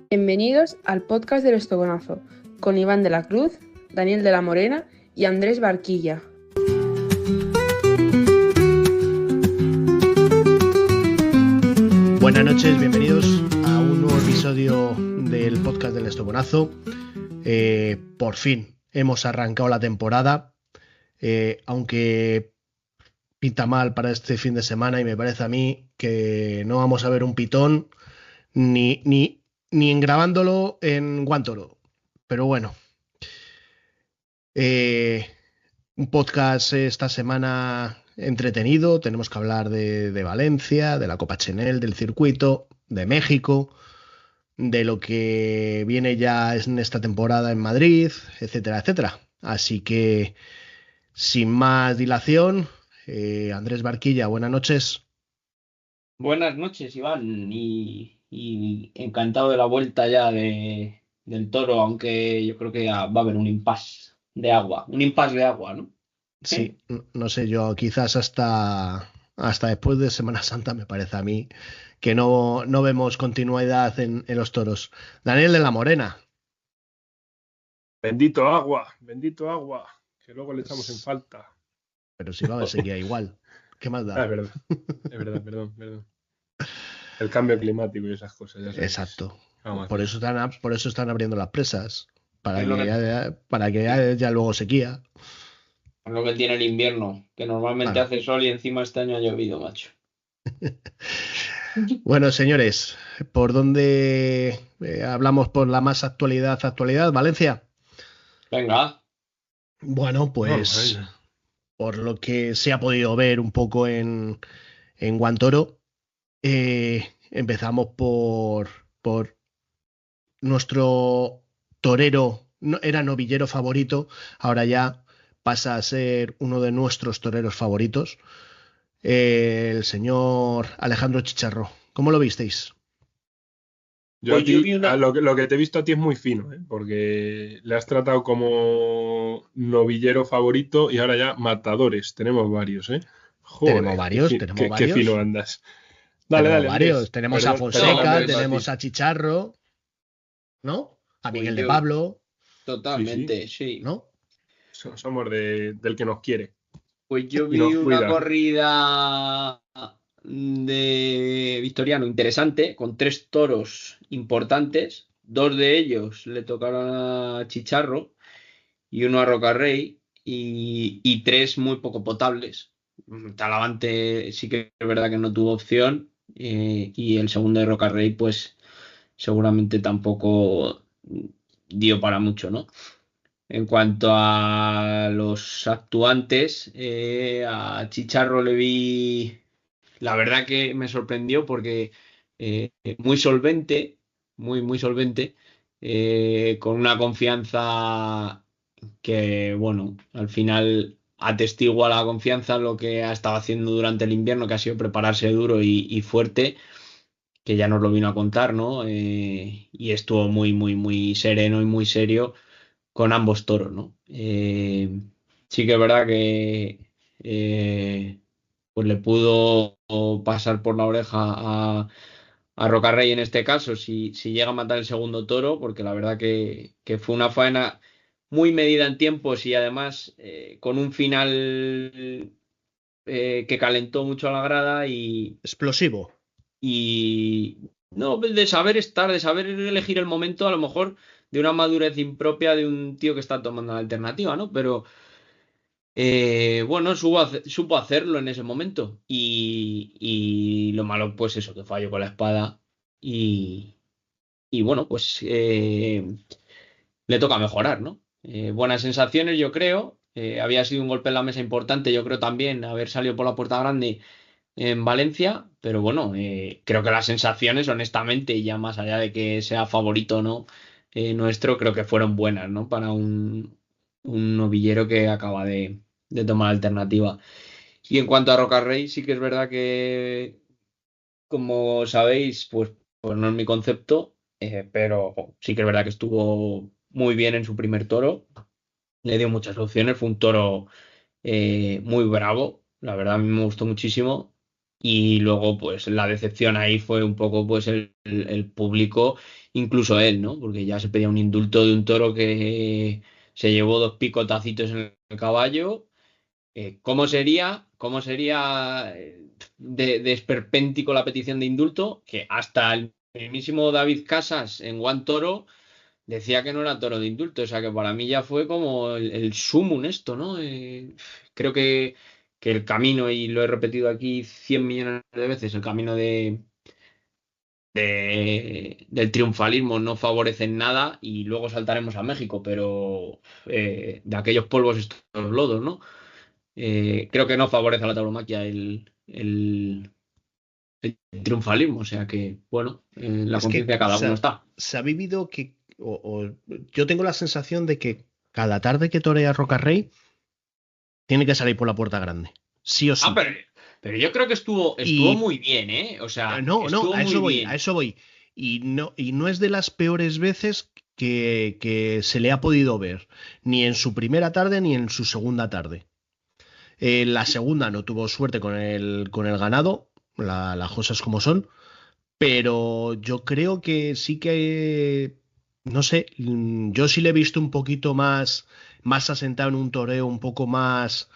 Bienvenidos al podcast del Estogonazo, con Iván de la Cruz, Daniel de la Morena y Andrés Barquilla. Buenas noches, bienvenidos a un nuevo episodio del podcast del Estogonazo. Por fin hemos arrancado la temporada, aunque pinta mal para este fin de semana y me parece a mí que no vamos a ver un pitón ni en grabándolo en Guantoro. Pero bueno, un podcast esta semana entretenido. Tenemos que hablar de Valencia, de la Copa Chenel, del circuito, de México, de lo que viene ya en esta temporada en Madrid, etcétera, etcétera. Así que, sin más dilación, Andrés Barquilla, buenas noches. Buenas noches, Iván, y encantado de la vuelta ya del Toro, aunque yo creo que va a haber un impasse de agua, ¿no? Sí, no sé yo, quizás hasta después de Semana Santa me parece a mí que no vemos continuidad en los toros. Daniel de la Morena. Bendito agua, que luego le echamos en falta. Pero si va a seguir igual. ¿Qué más da? Es verdad, perdón. El cambio climático y esas cosas, ya sabes. Exacto. Por eso están abriendo las presas, para que haya luego sequía. Es lo que tiene el invierno, que normalmente hace sol y encima este año ha llovido, macho. Bueno, señores, ¿por dónde hablamos por la más actualidad? ¿Valencia? Venga. Bueno, pues por lo que se ha podido ver un poco en Guantoro, empezamos por nuestro torero, era novillero favorito, ahora ya pasa a ser uno de nuestros toreros favoritos, el señor Alejandro Chicharro. ¿Cómo lo visteis? Lo que te he visto a ti es muy fino, porque le has tratado como novillero favorito y ahora ya matadores. Tenemos varios, ¿eh? Joder, tenemos varios. Qué fino andas. Dale. Varios. Tenemos a Fonseca, tenemos a Chicharro, ¿no? A Miguel de Pablo. Totalmente, sí. ¿No? Somos del que nos quiere. Pues yo vi una corrida de Victoriano interesante, con 3 toros importantes. 2 de ellos le tocaron a Chicharro y uno a Rocarrey, y 3 muy poco potables. Talavante sí que es verdad que no tuvo opción, y el segundo de Rocarrey pues seguramente tampoco dio para mucho, ¿no? En cuanto a los actuantes, a Chicharro le vi, la verdad que me sorprendió porque muy solvente, muy solvente, con una confianza que, bueno, al final atestigua la confianza lo que ha estado haciendo durante el invierno, que ha sido prepararse duro y fuerte, que ya nos lo vino a contar, ¿no? Y estuvo muy sereno y muy serio con ambos toros, ¿no? Sí que es verdad que pues le pudo pasar por la oreja a Rocarrey en este caso, si llega a matar el segundo toro, porque la verdad que fue una faena muy medida en tiempos y además con un final que calentó mucho a la grada y... Explosivo. Y no, de saber estar, de saber elegir el momento, a lo mejor de una madurez impropia de un tío que está tomando la alternativa, ¿no? Pero bueno, supo hacerlo en ese momento. Y lo malo, pues eso, que falló con la espada. Y bueno, pues le toca mejorar, ¿no? Buenas sensaciones, yo creo. Había sido un golpe en la mesa importante, yo creo también, haber salido por la puerta grande en Valencia, pero bueno, creo que las sensaciones, honestamente, y ya más allá de que sea favorito o no nuestro, creo que fueron buenas, ¿no? Para un novillero que acaba de tomar alternativa. Y en cuanto a Rocarrey, sí que es verdad que, como sabéis, pues no es mi concepto, pero sí que es verdad que estuvo muy bien en su primer toro, le dio muchas opciones, fue un toro muy bravo, la verdad a mí me gustó muchísimo. Y luego, pues la decepción ahí fue un poco pues el público, incluso él, ¿no? Porque ya se pedía un indulto de un toro que se llevó 2 picotacitos en el caballo. ¿Cómo sería de esperpéntico la petición de indulto? Que hasta el mismísimo David Casas en One Toro decía que no era toro de indulto. O sea que para mí ya fue como el sumum esto, ¿no? Creo que el camino, y lo he repetido aquí 100 millones de veces, el camino del triunfalismo no favorece en nada y luego saltaremos a México, pero de aquellos polvos estos lodos, ¿no? Creo que no favorece a la tauromaquia el triunfalismo, o sea que, bueno, la Es que conciencia de cada uno está. se ha vivido que, yo tengo la sensación de que cada tarde que torea Roca Rey tiene que salir por la puerta grande, sí o sí. Pero yo creo que estuvo muy bien, ¿eh? O sea, no, estuvo a eso muy voy, bien. a eso voy. Y no es de las peores veces que se le ha podido ver, ni en su primera tarde ni en su segunda tarde. La segunda no tuvo suerte con el ganado, las cosas como son, pero yo creo que sí que, no sé, yo sí le he visto un poquito más asentado en un toreo un poco más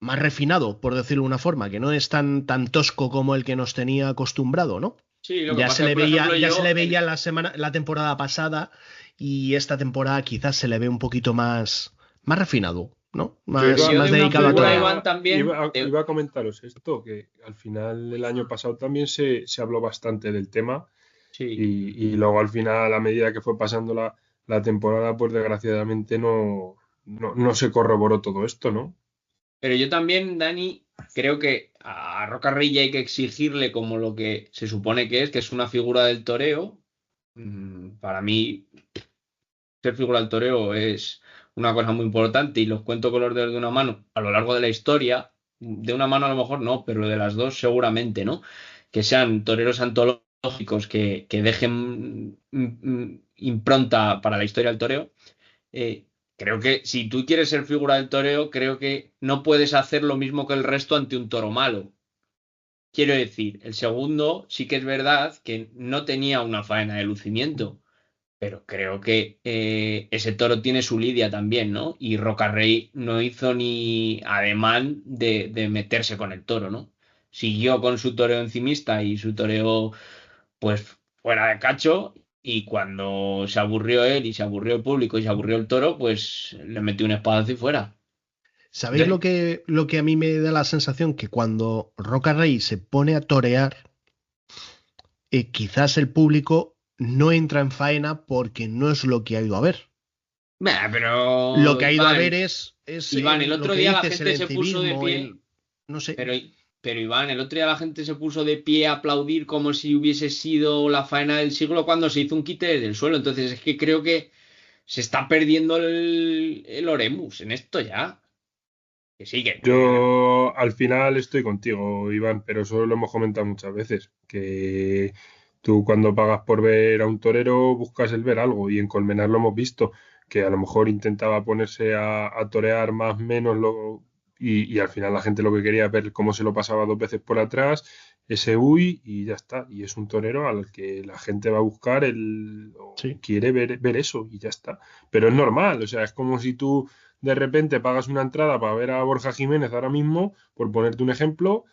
refinado, por decirlo de una forma, que no es tan tosco como el que nos tenía acostumbrado, ¿no? Sí, lo que Ya se pasa es le que, por veía, ejemplo, ya se le veía la temporada pasada, y esta temporada quizás se le ve un poquito más refinado, ¿no? Más de una dedicado a figura, torear. Iván, también. Iba a comentaros esto, que al final el año pasado también se habló bastante del tema Sí. y luego al final, a medida que fue pasando la temporada, pues desgraciadamente no se corroboró todo esto, ¿no? Pero yo también, Dani, creo que a Roca Rey hay que exigirle como lo que se supone que es una figura del toreo. Para mí, ser figura del toreo es una cosa muy importante y los cuento con los dedos de una mano a lo largo de la historia. De una mano a lo mejor no, pero de las dos seguramente, ¿no? Que sean toreros antológicos que dejen impronta para la historia del toreo. Creo que si tú quieres ser figura del toreo, creo que no puedes hacer lo mismo que el resto ante un toro malo. Quiero decir, el segundo sí que es verdad que no tenía una faena de lucimiento, pero creo que ese toro tiene su lidia también, ¿no? Y Rocarrey no hizo ni ademán de meterse con el toro, ¿no? Siguió con su toreo encimista y su toreo, pues, fuera de cacho. Y cuando se aburrió él y se aburrió el público y se aburrió el toro, pues le metió un espadazo y fuera. ¿Sabéis lo que a mí me da la sensación? Que cuando Roca Rey se pone a torear, quizás el público no entra en faena porque no es lo que ha ido a ver. Lo Pero que ha ido a ver es Iván, el lo otro que día la dices, el gente se puso de encivismo, pie, no sé. pero Iván, el otro día la gente se puso de pie a aplaudir como si hubiese sido la faena del siglo cuando se hizo un quite del suelo. Entonces es que creo que se está perdiendo el Oremus en esto ya. Que sigue. Yo al final estoy contigo, Iván, pero eso lo hemos comentado muchas veces, que tú cuando pagas por ver a un torero buscas el ver algo y en Colmenar lo hemos visto, que a lo mejor intentaba ponerse a torear más o menos y al final la gente lo que quería es ver cómo se lo pasaba 2 veces por atrás, ese uy y ya está. Y es un torero al que la gente va a buscar o Sí. quiere ver eso y ya está. Pero es normal, o sea, es como si tú de repente pagas una entrada para ver a Borja Jiménez ahora mismo, por ponerte un ejemplo,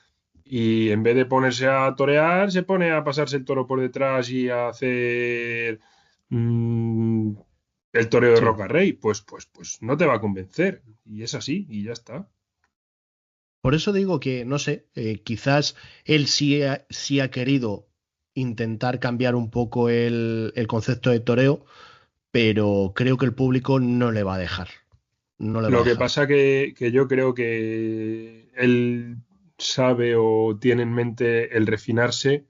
y en vez de ponerse a torear, se pone a pasarse el toro por detrás y a hacer mm, el toreo de Sí. Roca Rey. Pues no te va a convencer. Y es así, y ya está. Por eso digo que, no sé, quizás él sí ha querido intentar cambiar un poco el concepto de toreo, pero creo que el público no le va a dejar. No le va a Lo que dejar. pasa que yo creo que él sabe o tiene en mente el refinarse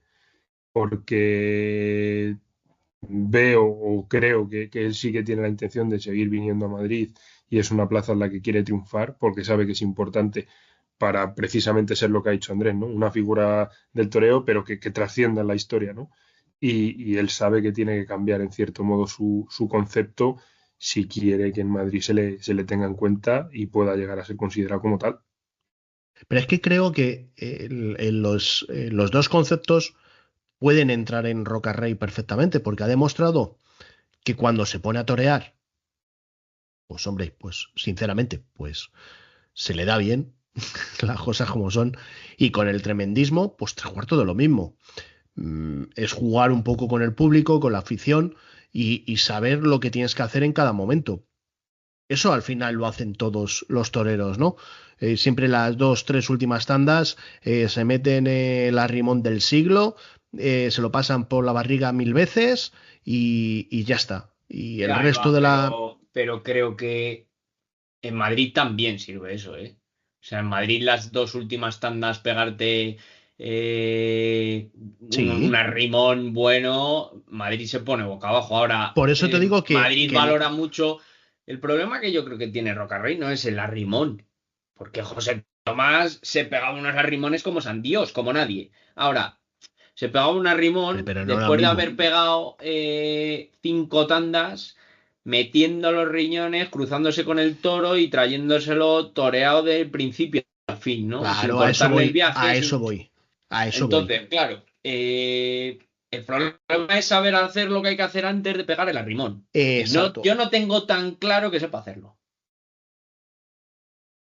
porque veo o creo que él sí que tiene la intención de seguir viniendo a Madrid y es una plaza en la que quiere triunfar porque sabe que es importante para precisamente ser lo que ha dicho Andrés, ¿no? Una figura del toreo, pero que trascienda en la historia, ¿no? y él sabe que tiene que cambiar en cierto modo su concepto si quiere que en Madrid se le tenga en cuenta y pueda llegar a ser considerado como tal. Pero es que creo que los dos conceptos pueden entrar en Rocarrey perfectamente, porque ha demostrado que cuando se pone a torear, pues hombre, pues sinceramente, pues se le da bien las cosas como son, y con el tremendismo, pues tres cuartos de lo mismo. Es jugar un poco con el público, con la afición y saber lo que tienes que hacer en cada momento. Eso al final lo hacen todos los toreros, ¿no? Siempre las 2, 3 últimas tandas se meten el arrimón del siglo, se lo pasan por la barriga 1000 veces y ya está. Y el Ya, resto Iván, de la... pero creo que en Madrid también sirve eso, ¿eh? O sea, en Madrid las 2 últimas tandas pegarte un Sí, arrimón bueno, Madrid se pone boca abajo. Ahora, por eso te digo Madrid valora mucho. El problema que yo creo que tiene Rocarrey no es el arrimón, porque José Tomás se pegaba unos arrimones como San Dios, como nadie. Ahora, se pegaba un arrimón pero no es lo después de mismo. haber pegado 5 tandas, metiendo los riñones, cruzándose con el toro y trayéndoselo toreado de principio a fin, ¿no? Sin Claro, cortarle el viaje. a eso voy, a eso voy. Entonces, claro, el problema es saber hacer lo que hay que hacer antes de pegar el arrimón. Y no, Exacto. yo no tengo tan claro que sepa hacerlo.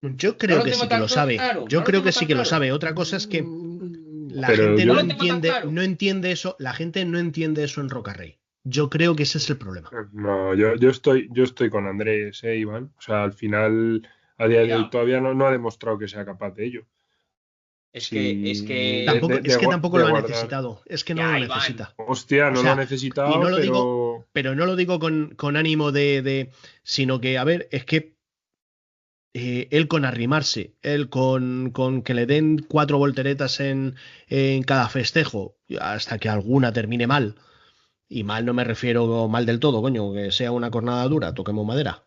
Yo No creo lo que tengo sí que tan lo sabe. claro, Yo no lo creo que tengo sí tan que lo claro. sabe. Otra cosa es que la Pero gente No no lo tengo tan entiende, claro. no entiende eso. La gente no entiende eso en Rocarrey. Yo creo que ese es el problema. No, yo estoy con Andrés, Iván. O sea, al final, a día de hoy Ya, todavía no ha demostrado que sea capaz de ello. es Si que, Tampoco, es que tampoco de lo ha guardar. necesitado. Es que no lo ya, Iván. necesita. Hostia, O no lo ha sea, y no necesitado, lo digo, pero. pero no lo digo con ánimo sino que, a ver, es que él con arrimarse, él con que le den 4 volteretas en cada festejo, hasta que alguna termine mal. Y mal no me refiero mal del todo, coño, que sea una cornada dura, toquemos madera.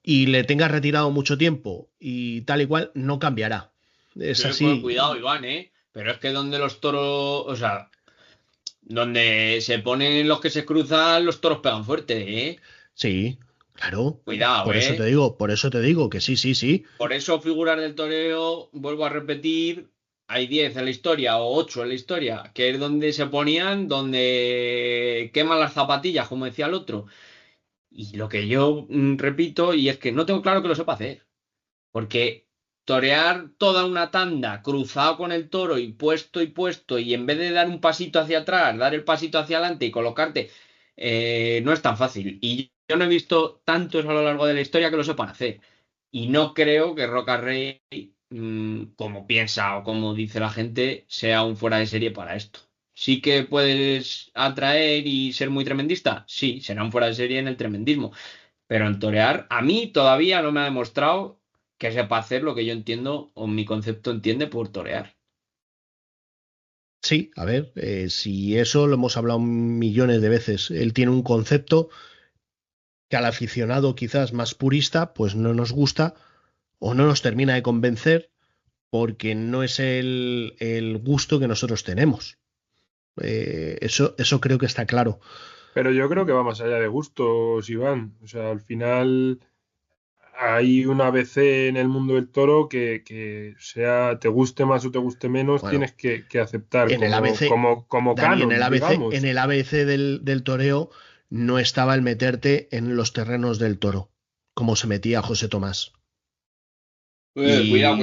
Y le tenga retirado mucho tiempo y tal y cual, no cambiará. Es Cuidado, así. Iván, ¿eh? Pero es que donde los toros, o sea, donde se ponen los que se cruzan, los toros pegan fuerte, ¿eh? Sí, claro. Cuidado, ¿eh? Por eso te digo que sí, sí, sí. Por eso figuras del toreo, vuelvo a repetir, hay 10 en la historia o 8 en la historia, que es donde se ponían, donde queman las zapatillas, como decía el otro. Y lo que yo repito, y es que no tengo claro que lo sepa hacer. Porque torear toda una tanda cruzado con el toro y puesto, y en vez de dar un pasito hacia atrás, dar el pasito hacia adelante y colocarte, no es tan fácil. Y yo no he visto tantos a lo largo de la historia que lo sepan hacer. Y no creo que Roca Rey, como piensa o como dice la gente, sea un fuera de serie para esto. Sí que puedes atraer y ser muy tremendista. Sí, será un fuera de serie en el tremendismo. Pero en torear, a mí todavía no me ha demostrado que sepa hacer lo que yo entiendo o mi concepto entiende por torear. Sí, a ver, si eso lo hemos hablado millones de veces. Él tiene un concepto que al aficionado quizás más purista, pues no nos gusta o no nos termina de convencer porque no es el gusto que nosotros tenemos. Eso creo que está claro. Pero yo creo que va más allá de gustos, Iván. O sea, al final hay una ABC en el mundo del toro que sea, te guste más o te guste menos, Bueno, tienes que aceptar en el como, ABC, como Dani, canon, en digamos. el ABC del toreo no estaba el meterte en los terrenos del toro, como se metía José Tomás. Y Cuidado.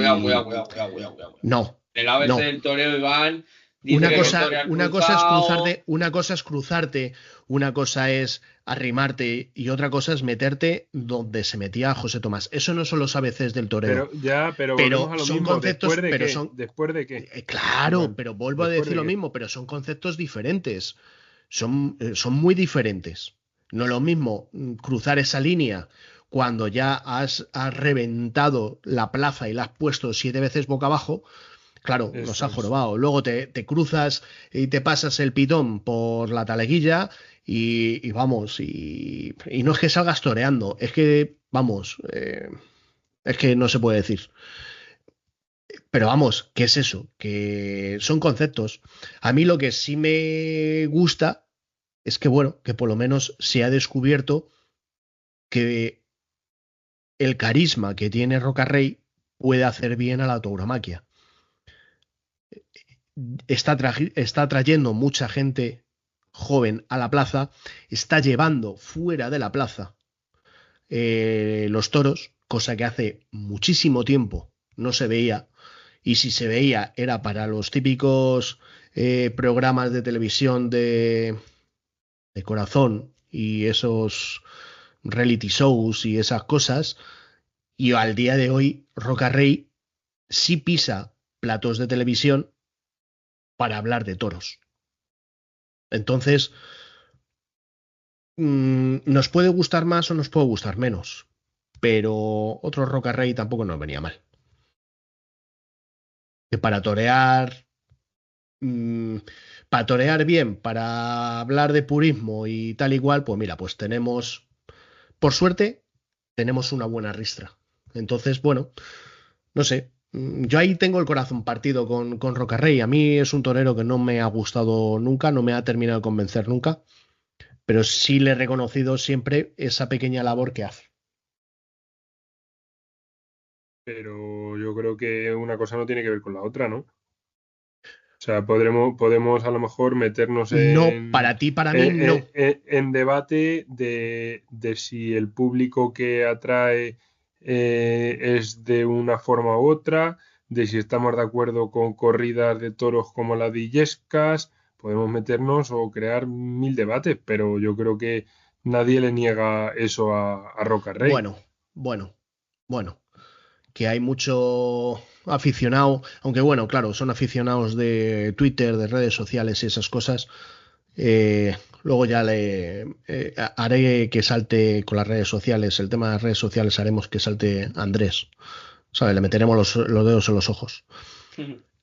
no, El ABC no. del toreo, Iván, dice que torear Una cosa es cruzado. cruzarte, una cosa es arrimarte y otra cosa es meterte donde se metía José Tomás. Eso no son los ABCs del toreo, Pero volvemos pero a lo son mismo. conceptos, ¿Después de pero qué? son, ¿Después de qué? claro, Iván, pero vuelvo a ¿después decir de lo qué? mismo, pero son conceptos diferentes, son muy diferentes. No es lo mismo cruzar esa línea cuando ya has reventado la plaza y la has puesto 7 veces boca abajo. Claro, nos Eso ha es. jorobado. Luego te cruzas y te pasas el pitón por la taleguilla y vamos, y no es que salgas toreando, es que, vamos, es que no se puede decir. Pero vamos, ¿qué es eso? Que son conceptos. A mí lo que sí me gusta es que bueno, que por lo menos se ha descubierto que el carisma que tiene Roca Rey puede hacer bien a la tauromaquia. Está trayendo mucha gente joven a la plaza, está llevando fuera de la plaza los toros, cosa que hace muchísimo tiempo no se veía, y si se veía era para los típicos programas de televisión de corazón y esos reality shows y esas cosas, y al día de hoy Roca Rey sí pisa platos de televisión para hablar de toros. Entonces, nos puede gustar más o nos puede gustar menos, pero otro Roca Rey tampoco nos venía mal. Que mmm, para torear bien, para hablar de purismo y tal igual, pues mira, pues tenemos, por suerte, tenemos una buena ristra. Entonces, bueno, no sé. Yo ahí tengo el corazón partido con Roca Rey. A mí es un torero que no me ha gustado nunca, no me ha terminado de convencer nunca, pero sí le he reconocido siempre esa pequeña labor que hace. Pero yo creo que una cosa no tiene que ver con la otra, ¿no? O sea, podemos a lo mejor meternos No, para ti, para mí, no. en debate de si el público que atrae es de una forma u otra, de si estamos de acuerdo con corridas de toros como la de Illescas, podemos meternos o crear mil debates, pero yo creo que nadie le niega eso a Roca Rey. Bueno, bueno, bueno. Que hay mucho aficionado, aunque bueno, claro, son aficionados de Twitter, de redes sociales y esas cosas. Luego ya haré que salte con las redes sociales. El tema de las redes sociales haremos que salte Andrés. ¿Sabes? Le meteremos los dedos en los ojos.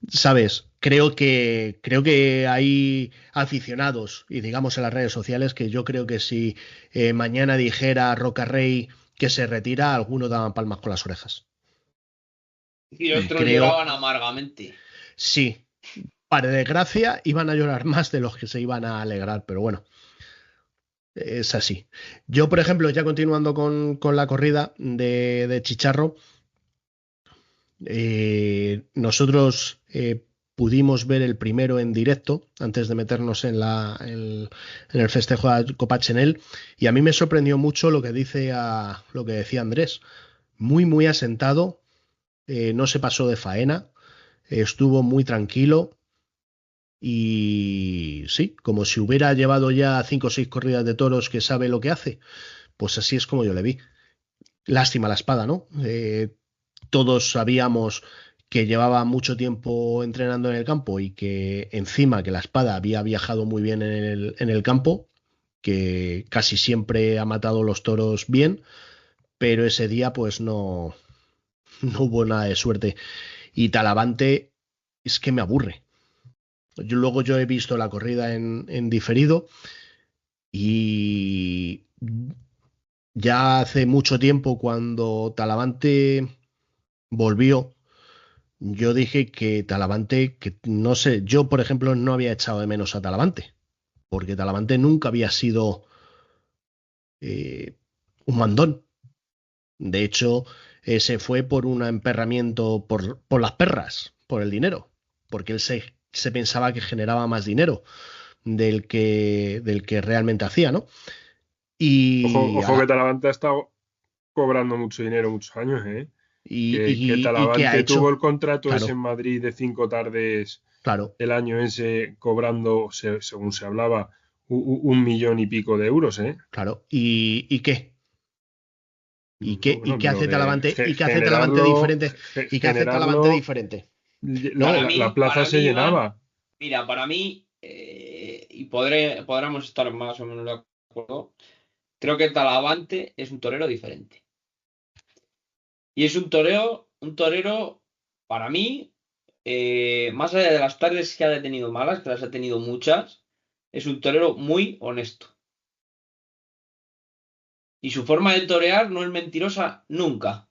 ¿Sabes? Creo que hay aficionados, y digamos en las redes sociales, que yo creo que si mañana dijera Roca Rey que se retira, algunos daban palmas con las orejas. Y Y otros creo, lloraban amargamente. sí, para desgracia, iban a llorar más de los que se iban a alegrar, pero bueno, es así. Yo, por ejemplo, ya continuando con la corrida de Chicharro, nosotros pudimos ver el primero en directo antes de meternos en el festejo de Copa Chenel, y a mí me sorprendió mucho lo que decía Andrés. Muy, muy asentado, no se pasó de faena, estuvo muy tranquilo. Y sí, como si hubiera llevado ya 5 o 6 corridas de toros, que sabe lo que hace. Pues así es como yo le vi. Lástima la espada, ¿no? Todos sabíamos que llevaba mucho tiempo entrenando en el campo y que encima que la espada había viajado muy bien en el campo, que casi siempre ha matado los toros bien, pero ese día pues no, no hubo nada de suerte. Y Talavante es que me aburre. Luego yo he visto la corrida en diferido. Y ya hace mucho tiempo, cuando Talavante volvió, yo dije que Talavante, que no sé, yo por ejemplo no había echado de menos a Talavante, porque Talavante nunca había sido un mandón. De hecho, se fue por un emperramiento por las perras, por el dinero, porque él se pensaba que generaba más dinero del que realmente hacía, ¿no? Y Ojo que Talavante ha estado cobrando mucho dinero muchos años, ¿eh? Que y qué ha Talavante tuvo el hecho. contrato ese en Claro, Madrid de 5 tardes claro, el año ese cobrando, según se hablaba, 1 millón y pico de euros, ¿eh? claro. ¿Y qué? ¿Y qué, y Bueno, qué pero hace de Talavante? ¿Y qué hace Talavante diferente? ¿Y qué hace Talavante generarlo, diferente? Para No, la mí, plaza para se mí, Iván, llenaba. mira, para mí, y podremos estar más o menos de acuerdo, creo que Talavante es un torero diferente. Y es un torero, para mí, más allá de las tardes que ha tenido malas, que las ha tenido muchas, es un torero muy honesto. Y su forma de torear no es mentirosa nunca.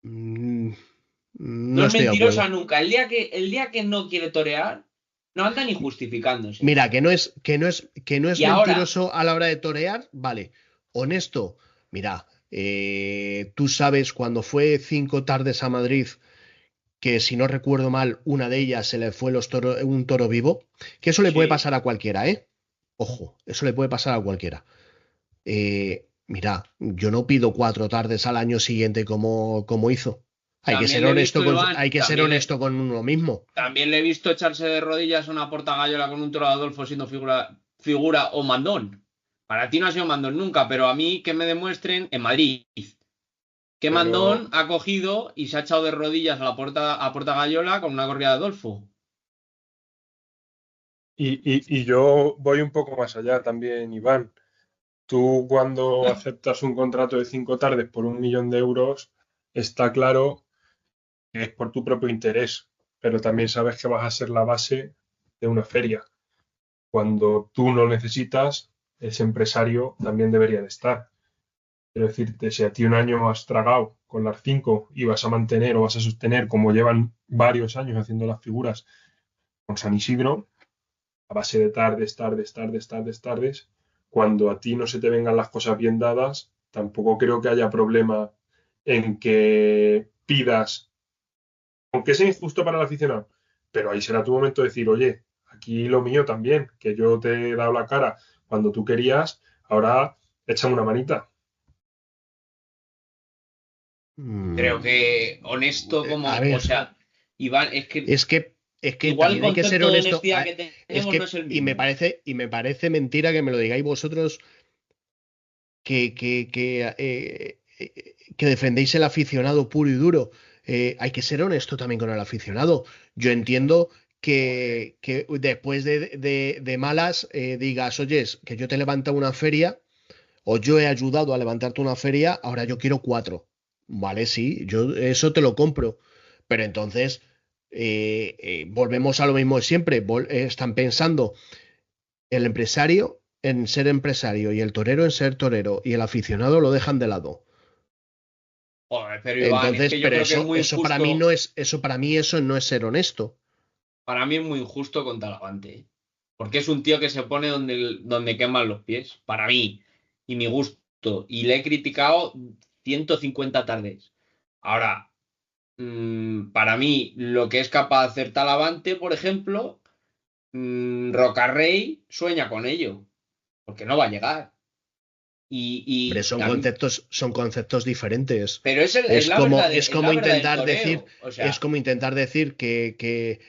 mm, No no es estoy de mentirosa acuerdo. nunca. El día que no quiere torear, No anda ni justificándose. Mira, que no es mentiroso ahora, a la hora de torear, vale. Honesto, mira, tú sabes cuando fue 5 tardes a Madrid, que si no recuerdo mal, una de ellas se le fue un toro vivo, que eso le puede sí. pasar a cualquiera, ¿eh? Ojo, eso le puede pasar a cualquiera. Mira, yo no pido 4 tardes al año siguiente como hizo. También le he visto, Iván, Hay que ser honesto con uno mismo. también le he visto echarse de rodillas a una portagallola con un toro de Adolfo siendo figura o mandón. Para ti no ha sido mandón nunca, pero a mí que me demuestren en Madrid que mandón Pero, ha cogido y se ha echado de rodillas a portagallola con una corrida de Adolfo. y yo voy un poco más allá también, Iván. Tú cuando aceptas un contrato de 5 tardes por 1 millón de euros, está claro que es por tu propio interés, pero también sabes que vas a ser la base de una feria. Cuando tú no necesitas, ese empresario también debería de estar. Quiero decirte, si a ti un año has tragado con las 5 y vas a mantener o vas a sostener, como llevan varios años haciendo las figuras con San Isidro, a base de tardes, tardes, tardes, tardes, tardes, cuando a ti no se te vengan las cosas bien dadas, tampoco creo que haya problema en que pidas, aunque sea injusto para el aficionado, pero ahí será tu momento de decir, oye, aquí lo mío también, que yo te he dado la cara cuando tú querías, ahora échame una manita. Creo Mm, que honesto a como, o ver, sea, Iván, es que es que, es que igual el también hay que ser concepto de honesto. honestidad que Es tenemos no es que, el mismo. y me parece mentira que me lo digáis vosotros que defendéis el aficionado puro y duro. Hay que ser honesto también con el aficionado. Yo entiendo que después de malas digas, oyes, que yo te he levantado una feria o yo he ayudado a levantarte una feria, ahora yo quiero 4. Vale, sí, yo eso te lo compro. Pero entonces volvemos a lo mismo de siempre. Están pensando el empresario en ser empresario y el torero en ser torero y el aficionado lo dejan de lado. Joder, pero Iván, es Entonces, que yo pero creo que es muy eso para mí injusto. no es, eso para mí eso no es ser honesto. Para mí es muy injusto con Talavante, ¿eh? Porque es un tío que se pone donde queman los pies. Para mí. Y mi gusto. Y le he criticado 150 tardes. Ahora, para mí, lo que es capaz de hacer Talavante, por ejemplo, Rocarrey sueña con ello. Porque no va a llegar. Hombre, Y a mí, son conceptos diferentes. pero es la verdad, Es es la como verdad del intentar decir, toreo. O es sea, como intentar decir que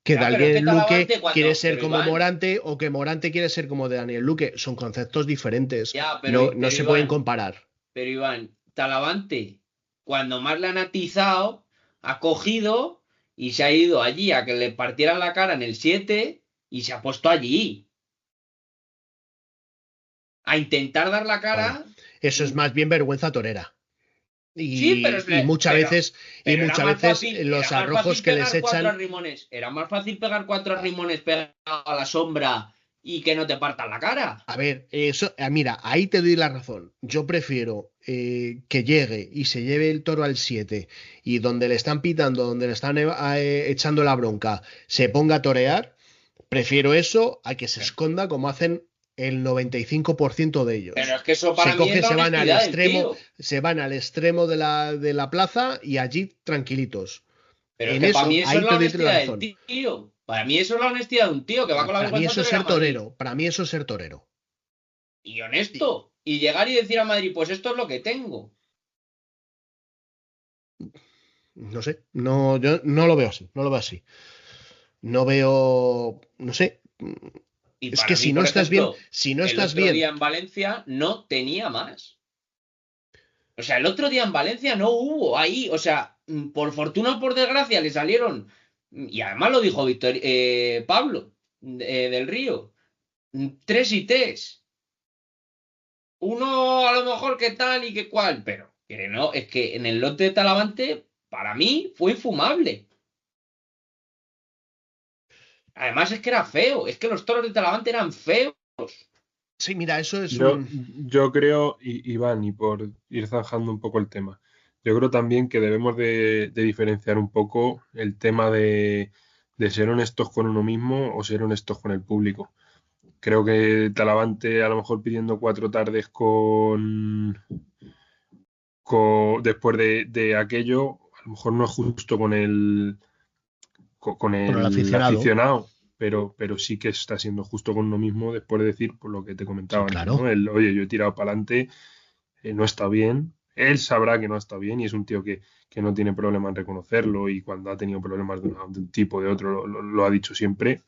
ya, pero es que Daniel Luque Talavante quiere cuando. ser Pero como Iván, Morante o que Morante quiere ser como de Daniel Luque. Son conceptos diferentes. ya, No pero se pueden Iván. comparar. Pero Iván, Talavante, cuando más le han atizado, ha cogido y se ha ido allí a que le partieran la cara en el 7 y se ha puesto allí a intentar dar la cara. Bueno, eso es mm, más bien vergüenza torera. Sí, Y pero muchas veces era los más arrojos fácil que les pegar cuatro echan. arrimones. Era más fácil pegar cuatro arrimones pegados a la sombra y que no te partan la cara. A ver, eso, mira, ahí te doy la razón. Yo prefiero que llegue y se lleve el toro al 7 y donde le están pitando, donde le están echando la bronca, se ponga a torear. Prefiero eso a que se esconda como hacen el 95% de Pero ellos. es que eso Se para mí es coge, la honestidad del tío. se van al extremo de la plaza y allí tranquilitos. Pero es En que para eso, mí eso es ahí la te doy la honestidad del razón. tío. Para mí eso es la honestidad de un tío que va con la Para mí vergüenza eso es torera a ser Madrid. torero. Para mí eso es ser torero. Y Y, honesto. Y llegar y decir a Madrid, pues esto es lo que tengo. no sé, no, yo no lo veo así, no lo veo así. No veo, no sé. Y Es que para mí, si no por estás bien, ejemplo, si no el estás otro bien, día en Valencia no tenía más. O sea, el otro día en Valencia no hubo ahí. O sea, por fortuna o por desgracia le salieron. Y además lo dijo Pablo del Río. 3 y 3. Uno a lo mejor que tal y que cual. Pero que no, es que en el lote de Talavante, para mí, fue infumable. Además es que era feo. Es que los toros de Talavante eran feos. sí, mira, eso es Yo, un. yo creo, Iván, y por ir zanjando un poco el tema, yo creo también que debemos de diferenciar un poco el tema de ser honestos con uno mismo o ser honestos con el público. Creo que Talavante a lo mejor pidiendo 4 tardes después de aquello, a lo mejor no es justo con el el aficionado. aficionado, pero sí que está siendo justo con uno mismo después de decir por lo que te comentaba Sí, antes, claro. ¿no? Oye, yo he tirado para adelante, no está bien. Él sabrá que no está bien y es un tío que no tiene problema en reconocerlo y cuando ha tenido problemas de un tipo o de otro lo ha dicho siempre.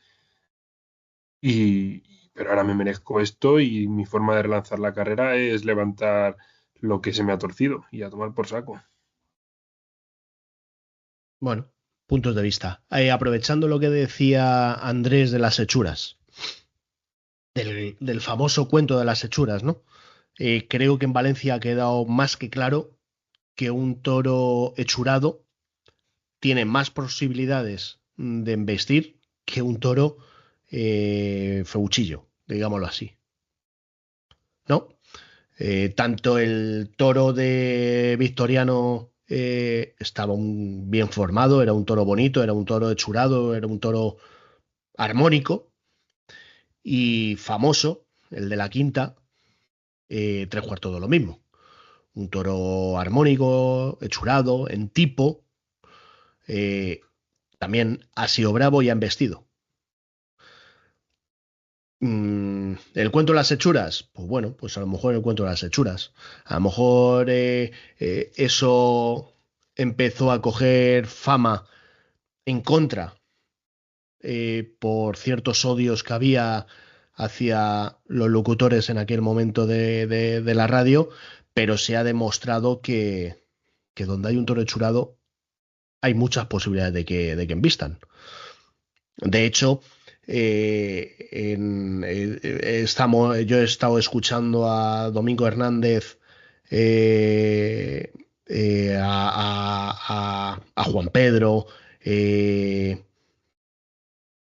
Pero ahora me merezco esto y mi forma de relanzar la carrera es levantar lo que se me ha torcido y a tomar por saco. Bueno, puntos de vista. Aprovechando lo que decía Andrés de las hechuras, del famoso cuento de las hechuras, ¿no? Creo que en Valencia ha quedado más que claro que un toro hechurado tiene más posibilidades de embestir que un toro feuchillo, digámoslo así, ¿no? Tanto el toro de Victoriano estaba bien formado, era un toro bonito, era un toro hechurado, era un toro armónico y famoso, el de la Quinta, 3/4 de lo mismo. Un toro armónico, hechurado, en tipo, eh, también ha sido bravo y ha embestido. El cuento de las hechuras, pues bueno, pues a lo mejor el cuento de las hechuras. A lo mejor eso empezó a coger fama en contra por ciertos odios que había hacia los locutores en aquel momento de la radio, pero se ha demostrado que donde hay un toro hechurado hay muchas posibilidades de que embistan. De hecho, yo he estado escuchando a Domingo Hernández, eh, a Juan Pedro, eh,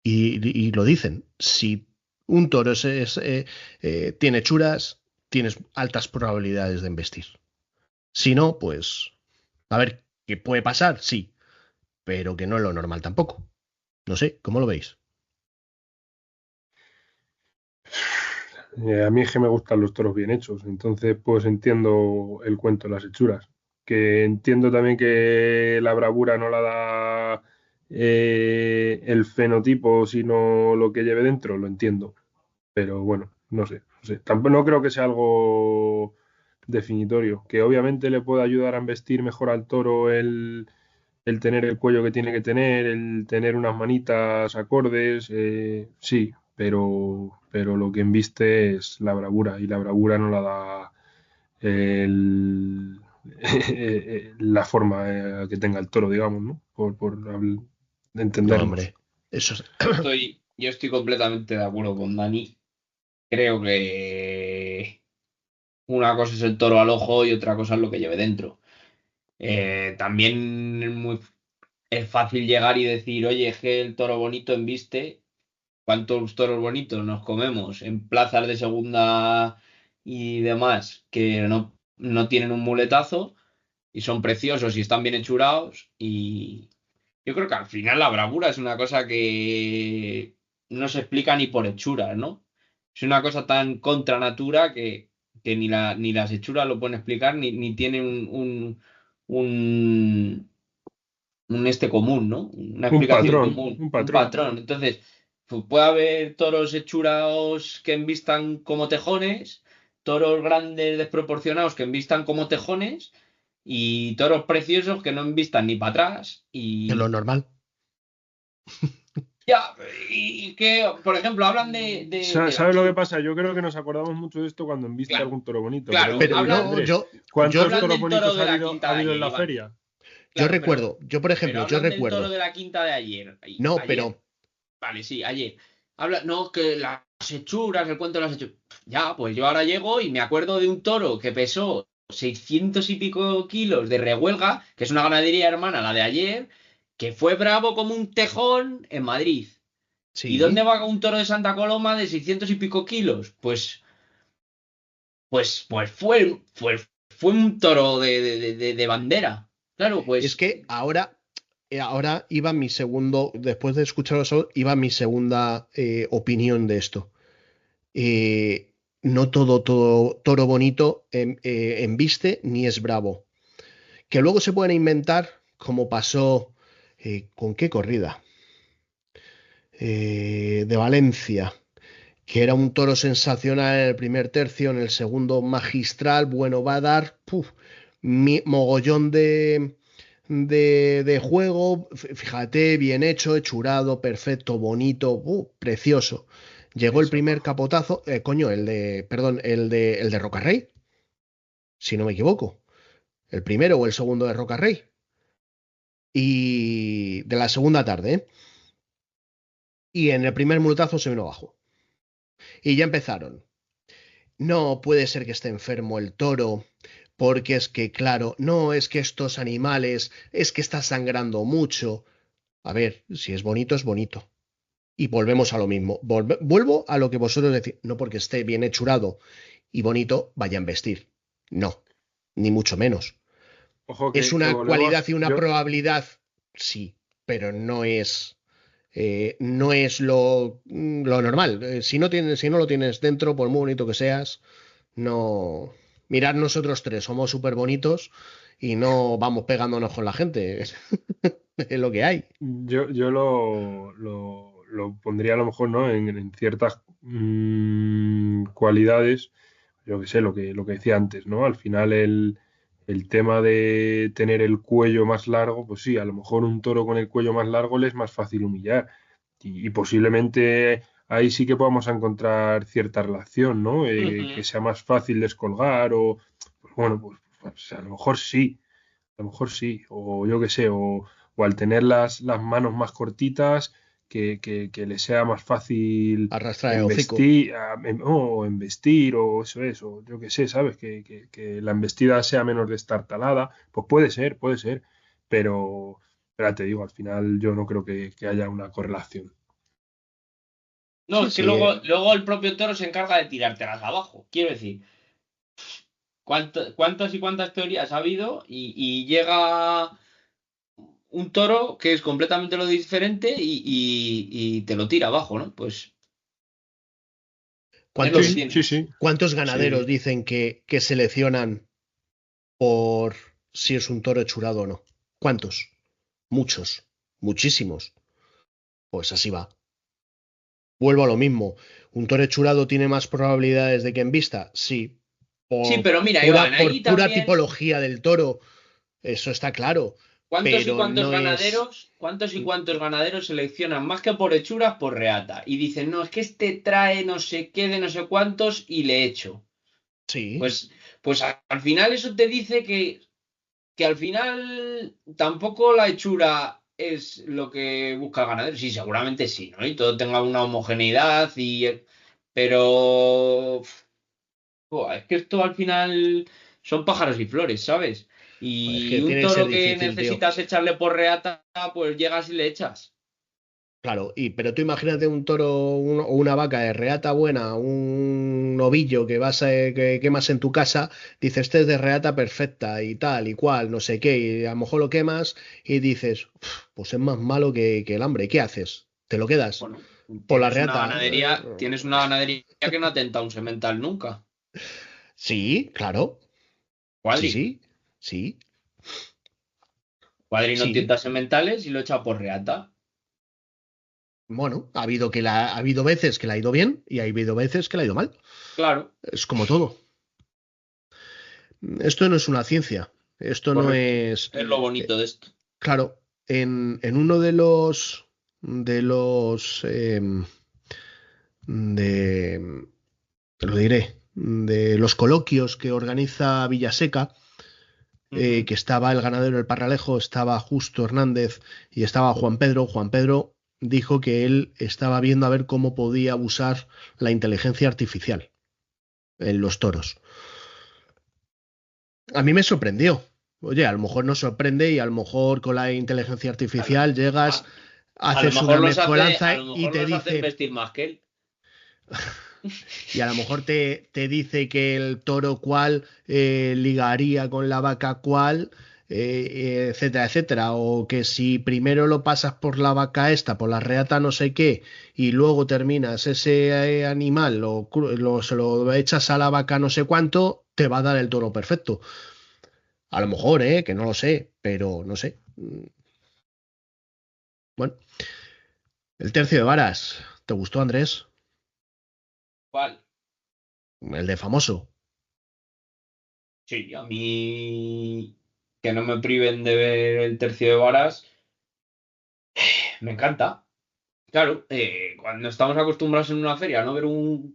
y lo dicen. Si un toro tiene churas, tienes altas probabilidades de embestir. Si no, pues, a ver, ¿qué puede pasar? Sí, pero que no es lo normal tampoco. No sé, ¿cómo lo veis? A mí es que me gustan los toros bien hechos, entonces pues entiendo el cuento de las hechuras. Que entiendo también que la bravura no la da el fenotipo, sino lo que lleve dentro, lo entiendo. Pero bueno, no sé. Tampoco no creo que sea algo definitorio. Que obviamente le puede ayudar a investir mejor al toro el tener el cuello que tiene que tener, el tener unas manitas acordes, sí, pero lo que embiste es la bravura y la bravura no la da el, la forma que tenga el toro, digamos, ¿no? Por No, entendernos. hombre, eso es... Yo estoy completamente de acuerdo con Dani. Creo que una cosa es el toro al ojo y otra cosa es lo que lleve dentro. También es fácil llegar y decir, oye, es que el toro bonito embiste. ¿Cuántos toros bonitos nos comemos en plazas de segunda y demás que no tienen un muletazo y son preciosos y están bien hechurados? Y yo creo que al final la bravura es una cosa que no se explica ni por hechuras, ¿no? Es una cosa tan contra natura que ni las hechuras lo pueden explicar ni tienen un, un este común, ¿no? Una Un explicación patrón, común, un un patrón. patrón. Entonces, pues puede haber toros hechurados que envistan como tejones, toros grandes desproporcionados que envistan como tejones y toros preciosos que no envistan ni para atrás Es lo y normal. ya, y que, por ejemplo, hablan de la ¿Sabes lo que quinta. pasa? Yo creo que nos acordamos mucho de esto cuando enviste Claro, algún toro bonito, pero es lo claro, que Pero dice hablan, no, Andrés. yo, ¿Cuántos hablan toros del toro bonitos de la ha quinta de habido en ayer, la Iván. feria? yo Claro, recuerdo, yo por pero ejemplo, yo hablan del toro recuerdo, de la quinta de ayer. no, Ayer. pero Vale, sí, ayer. Habla, no, que las hechuras, el cuento de las hechuras. Ya, pues yo ahora llego y me acuerdo de un toro que pesó 600 y pico kilos de rehuelga, que es una ganadería hermana, la de ayer, que fue bravo como un tejón en Madrid. ¿Y dónde sí, va un toro de Santa Coloma de 600 y pico kilos? Pues fue un toro de bandera. Claro, es pues que ahora ahora iba mi segundo, después de escuchar eso, iba mi segunda opinión de esto. No todo toro bonito embiste ni es bravo. Que luego se pueden inventar, como pasó con qué corrida de Valencia, que era un toro sensacional en el primer tercio, en el segundo magistral, bueno, va a dar mogollón de juego, fíjate, bien hecho, hechurado, perfecto, bonito, precioso. Llegó el primer capotazo, coño, el de Rocarrey, si no me equivoco, el primero o el segundo de Rocarrey, y de la segunda tarde, ¿eh? Y en el primer multazo se vino abajo. Y ya empezaron. No puede ser que esté enfermo el toro, porque es que, claro, no es que estos animales, es que está sangrando mucho. A ver, si es bonito, es bonito. Y volvemos a lo mismo. Vuelvo a lo que vosotros decís. No porque esté bien hechurado y bonito, vaya a embestir. No, ni mucho menos. Ojo Es una cualidad y una probabilidad, sí, pero no es lo normal. Si no lo tienes dentro, por muy bonito que seas, no. Mirad, nosotros tres somos súper bonitos y no vamos pegándonos con la gente. Es lo que hay. Yo lo pondría a lo mejor, ¿no? En ciertas cualidades, yo que sé, lo que decía antes, ¿no? Al final el tema de tener el cuello más largo, pues sí, a lo mejor un toro con el cuello más largo le es más fácil humillar. Y posiblemente ahí sí que podamos encontrar cierta relación, ¿no? Que sea más fácil descolgar o, pues bueno, pues a lo mejor sí, a lo mejor sí, o yo qué sé, o al tener las manos más cortitas, que le sea más fácil Arrastrar el hocico. o embestir, o eso es, o yo qué sé, ¿sabes? Que la embestida sea menos destartalada, pues puede ser, pero te digo, al final yo no creo que haya una correlación. No, Sí, es que sí, luego el propio toro se encarga de tirártelas abajo. Quiero decir, ¿cuántas y cuántas teorías ha habido? Y llega un toro que es completamente lo diferente y te lo tira abajo, ¿no? Pues es lo que tiene. Sí. ¿Cuántos ganaderos Sí. dicen que seleccionan por si es un toro hechurado o no? ¿Cuántos? Muchos, muchísimos. Pues así va. Vuelvo a lo mismo. ¿Un toro hechurado tiene más probabilidades de que embista? Sí. Sí, Por pero mira, Iván, ahí pura también. tipología del toro, eso está claro. ¿Cuántos y Pero cuántos no es. ganaderos seleccionan más que por hechuras por reata? Y dicen, no, es que este trae no sé qué de no sé cuántos y le echo. Sí, Pues al final eso te dice que al final tampoco la hechura es lo que busca el ganadero. Sí, seguramente sí, ¿no? Y todo tenga una homogeneidad pero es que esto al final son pájaros y flores, ¿sabes? es Y que un tiene que ser toro que difícil, tío. necesitas echarle por reata, pues llegas y le echas. Claro, pero tú imagínate un toro o una vaca de reata buena, un novillo que quemas en tu casa, dices, este es de reata perfecta y tal y cual, no sé qué, y a lo mejor lo quemas y dices, pues es más malo que el hambre, ¿qué haces? ¿Te lo quedas? Bueno, Por la reata. tienes una ganadería que no atenta a un semental nunca. Sí, claro. Sí, Cuadri. sí, sí, Cuadri no sí. tienta sementales y lo echa por reata. Bueno, ha habido veces que le ha ido bien y ha habido veces que le ha ido mal. Claro, Es como todo. Esto no es una ciencia. Esto no correcto. es. Es lo bonito de esto. Claro, en uno de te lo diré, de los coloquios que organiza Villaseca, Ujú. que estaba el ganadero del Parralejo, estaba Justo Hernández y estaba Juan Pedro. Juan Pedro dijo que él estaba viendo a ver cómo podía usar la inteligencia artificial en los toros. A mí me sorprendió. Oye, a lo mejor nos sorprende y a lo mejor con la inteligencia A lo, artificial llegas, a- a lo haces una mejor mezcolanza a lo y mejor te los hacen dice, vestir más que él. y a lo mejor te dice que el toro cual ligaría con la vaca cual etcétera, etcétera, o que si primero lo pasas por la vaca esta, por la reata no sé qué, y luego terminas ese animal, se lo echas a la vaca no sé cuánto, te va a dar el toro perfecto. A lo mejor, que no lo sé, pero no sé. Bueno, el tercio de varas, ¿te gustó, Andrés? ¿Cuál? El de famoso. Sí, a mí que no me priven de ver el tercio de varas, me encanta. Claro, cuando estamos acostumbrados en una feria a no ver un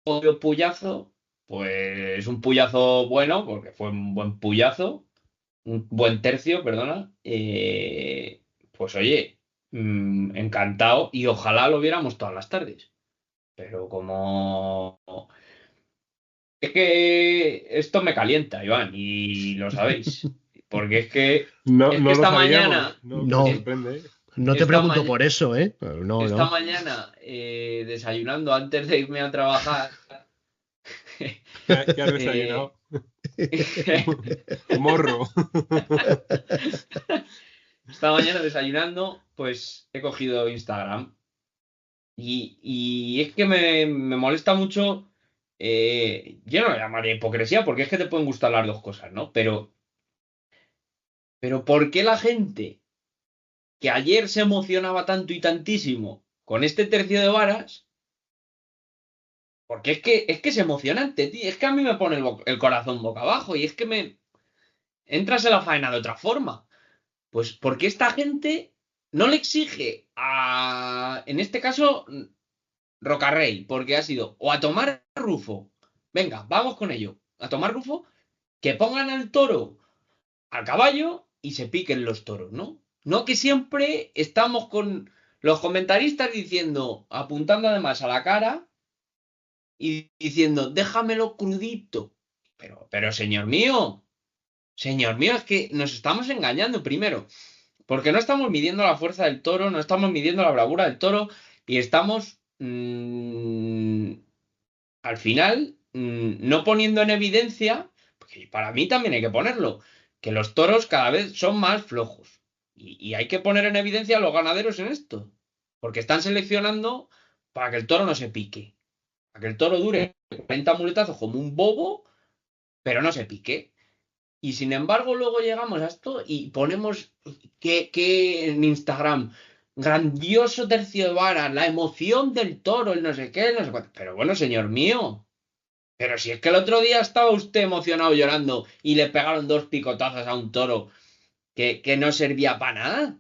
jodido puyazo, pues un puyazo bueno, porque fue un buen puyazo, un buen tercio, perdona, pues oye, encantado y ojalá lo viéramos todas las tardes. Pero como... Es que esto me calienta, Iván, y lo sabéis. Porque No, es que no lo esta sabíamos, mañana, no me No, sorprende. no te esta pregunto mañana, por eso, ¿eh? No, esta no. mañana desayunando antes de irme a trabajar, ¿Qué has eh, desayunado? Morro. esta mañana desayunando, pues he cogido Instagram y es que me molesta mucho, yo no lo llamaría hipocresía porque es que te pueden gustar las dos cosas, ¿no? Pero ¿por qué la gente que ayer se emocionaba tanto y tantísimo con este tercio de varas? Porque es que es emocionante, tío. Es que a mí me pone el corazón boca abajo y es que me entras en la faena de otra forma. Pues porque esta gente no le exige a, en este caso, Rocarrey, porque ha sido o a tomar Rufo. Venga, vamos con ello. A tomar Rufo, que pongan al toro al caballo y se piquen los toros, ¿no? No que siempre estamos con los comentaristas diciendo, apuntando además a la cara y diciendo, déjamelo crudito. Pero señor mío, es que nos estamos engañando primero, porque no estamos midiendo la fuerza del toro, no estamos midiendo la bravura del toro y estamos, al final, no poniendo en evidencia, porque para mí también hay que ponerlo, que los toros cada vez son más flojos. Y hay que poner en evidencia a los ganaderos en esto, porque están seleccionando para que el toro no se pique, para que el toro dure 40 muletazos como un bobo, pero no se pique. Y sin embargo, luego llegamos a esto y ponemos que en Instagram, grandioso tercio de varas, la emoción del toro, el no sé qué, el no sé cuánto. Pero bueno, señor mío, pero si es que el otro día estaba usted emocionado llorando y le pegaron dos picotazos a un toro que no servía para nada.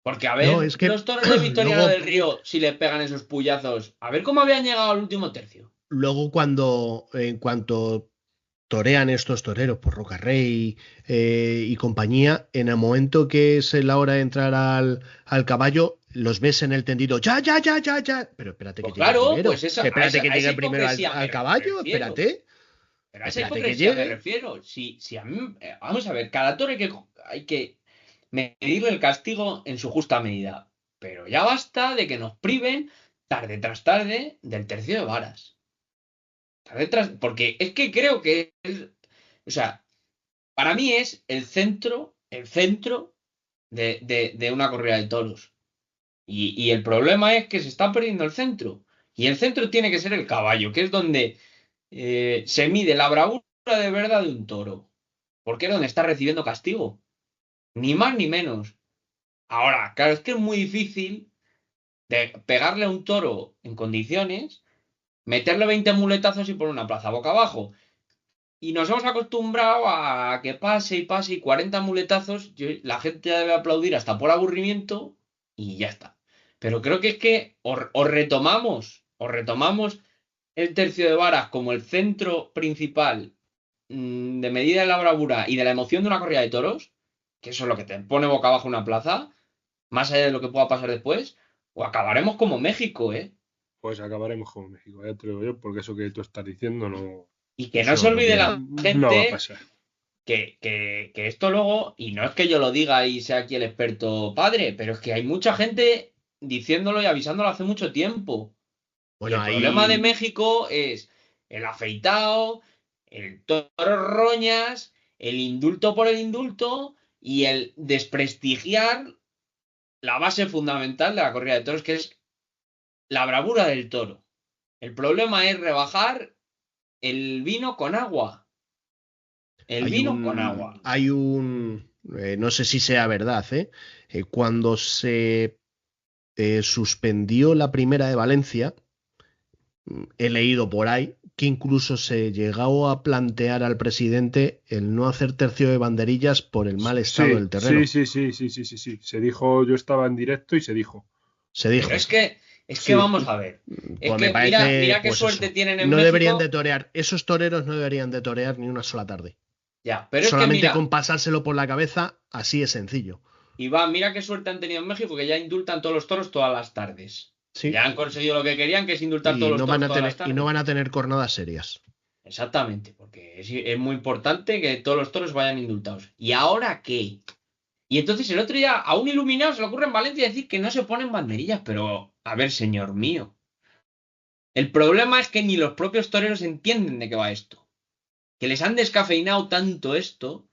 Porque a No, ver es que los toros de Victoriano luego, del Río, si le pegan esos puyazos, a ver cómo habían llegado al último tercio. luego cuando, en cuanto torean estos toreros por Rocarrey y compañía, en el momento que es la hora de entrar al caballo, los ves en el tendido, ya, ya, ya, ya, ya. Pero espérate que Pues llegue claro, pues primero. Espérate que a esa llegue primero hipocresía al me caballo, refiero. espérate. Pero a esa Espérate que hipocresía me llegue. refiero. Si a mí, vamos a ver, cada toro hay que medirle el castigo en su justa medida. Pero ya basta de que nos priven tarde tras tarde del tercio de varas. Porque es que creo que es, o sea, para mí es el centro de una corrida de toros. Y el problema es que se está perdiendo el centro. Y el centro tiene que ser el caballo, que es donde se mide la bravura de verdad de un toro. Porque es donde está recibiendo castigo. Ni más ni menos. Ahora, claro, es que es muy difícil de pegarle a un toro en condiciones, meterle 20 muletazos y poner una plaza boca abajo. Y nos hemos acostumbrado a que pase y pase y 40 muletazos, la gente ya debe aplaudir hasta por aburrimiento y ya está. Pero creo que es que o retomamos el tercio de varas como el centro principal de medida de la bravura y de la emoción de una corrida de toros, que eso es lo que te pone boca abajo una plaza, más allá de lo que pueda pasar después, o acabaremos como México, ¿eh? Pues acabaremos como México, ya te lo digo yo, porque eso que tú estás diciendo no, Y que no Eso se no lo olvide quiero. la no va a gente pasar. que esto luego, y no es que yo lo diga y sea aquí el experto padre, pero es que hay mucha gente diciéndolo y avisándolo hace mucho tiempo. Y Bueno, el problema de ahí. México es el afeitado, el toro roñas, el indulto por el indulto y el desprestigiar la base fundamental de la corrida de toros, que es la bravura del toro. El problema es rebajar el vino con agua. Hay un, no sé si sea verdad, cuando se suspendió la primera de Valencia, he leído por ahí que incluso se llegó a plantear al presidente el no hacer tercio de banderillas por el mal estado del terreno. Sí. Se dijo, yo estaba en directo y se dijo. Se dijo. Pero es que vamos a ver. Es Pues que me parece, mira qué pues suerte eso. tienen en No México. deberían de torear, esos toreros no deberían de torear ni una sola tarde. Ya, pero solamente es que mira, con pasárselo por la cabeza, así es sencillo. Iván, mira qué suerte han tenido en México, que ya indultan todos los toros todas las tardes. Sí. Ya han conseguido lo que querían, que es indultar todos los toros todas las tardes. Y no van a tener cornadas serias. Exactamente, porque es muy importante que todos los toros vayan indultados. ¿Y ahora qué? Y entonces el otro día a un iluminado se le ocurre en Valencia decir que no se ponen banderillas, pero a ver, señor mío. El problema es que ni los propios toreros entienden de qué va esto. Que les han descafeinado tanto esto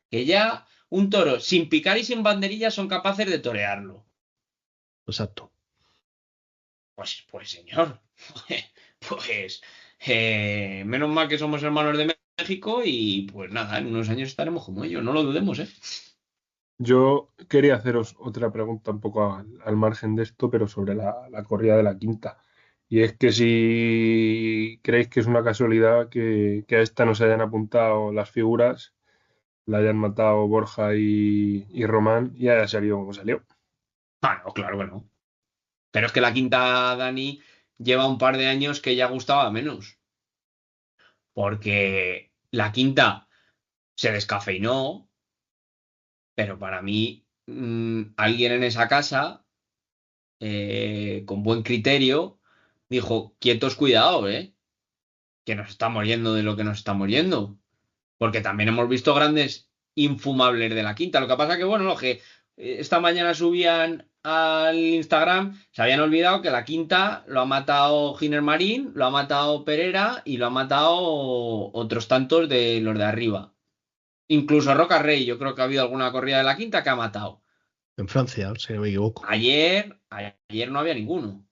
que ya un toro sin picar y sin banderillas son capaces de torearlo. Exacto. Pues señor, menos mal que somos hermanos de México y pues nada, en unos años estaremos como ellos, no lo dudemos, ¿eh? Yo quería haceros otra pregunta un poco al margen de esto, pero sobre la corrida de la quinta. Y es que si creéis que es una casualidad que a esta no se hayan apuntado las figuras, la hayan matado Borja y Román y haya salido como salió. Ah, no, claro que no. Pero es que la quinta, Dani, lleva un par de años que ya gustaba menos. Porque la quinta se descafeinó, pero para mí, alguien en esa casa, con buen criterio, dijo, quietos, cuidado, que nos estamos yendo de lo que nos estamos yendo. Porque también hemos visto grandes infumables de la quinta. Lo que pasa que, bueno, lo que esta mañana subían al Instagram, se habían olvidado que la quinta lo ha matado Giner Marín, lo ha matado Pereira y lo ha matado otros tantos de los de arriba. Incluso Roca Rey, yo creo que ha habido alguna corrida de la quinta que ha matado. En Francia, si no me equivoco. Ayer no había ninguno.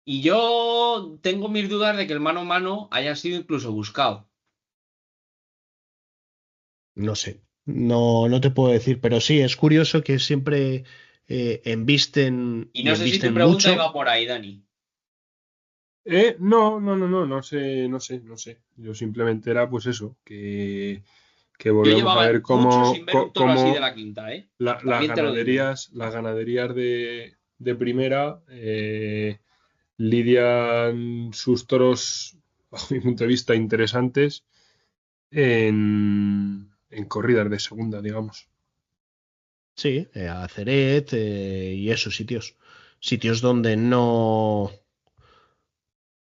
Y yo tengo mis dudas de que el mano a mano haya sido incluso buscado. No sé, no te puedo decir, pero sí, es curioso que siempre embisten Y no sé si tu embisten pregunta mucho. iba por ahí, Dani. No sé. Yo simplemente era pues eso, que Yo volvemos llevaba a ver mucho sin ver un toro así de cómo la quinta, ¿eh? las También te lo digo. ganaderías de primera lidian sus toros, bajo mi punto de vista, interesantes en corridas de segunda, digamos. Sí, a Ceret y esos sitios. Sitios donde no.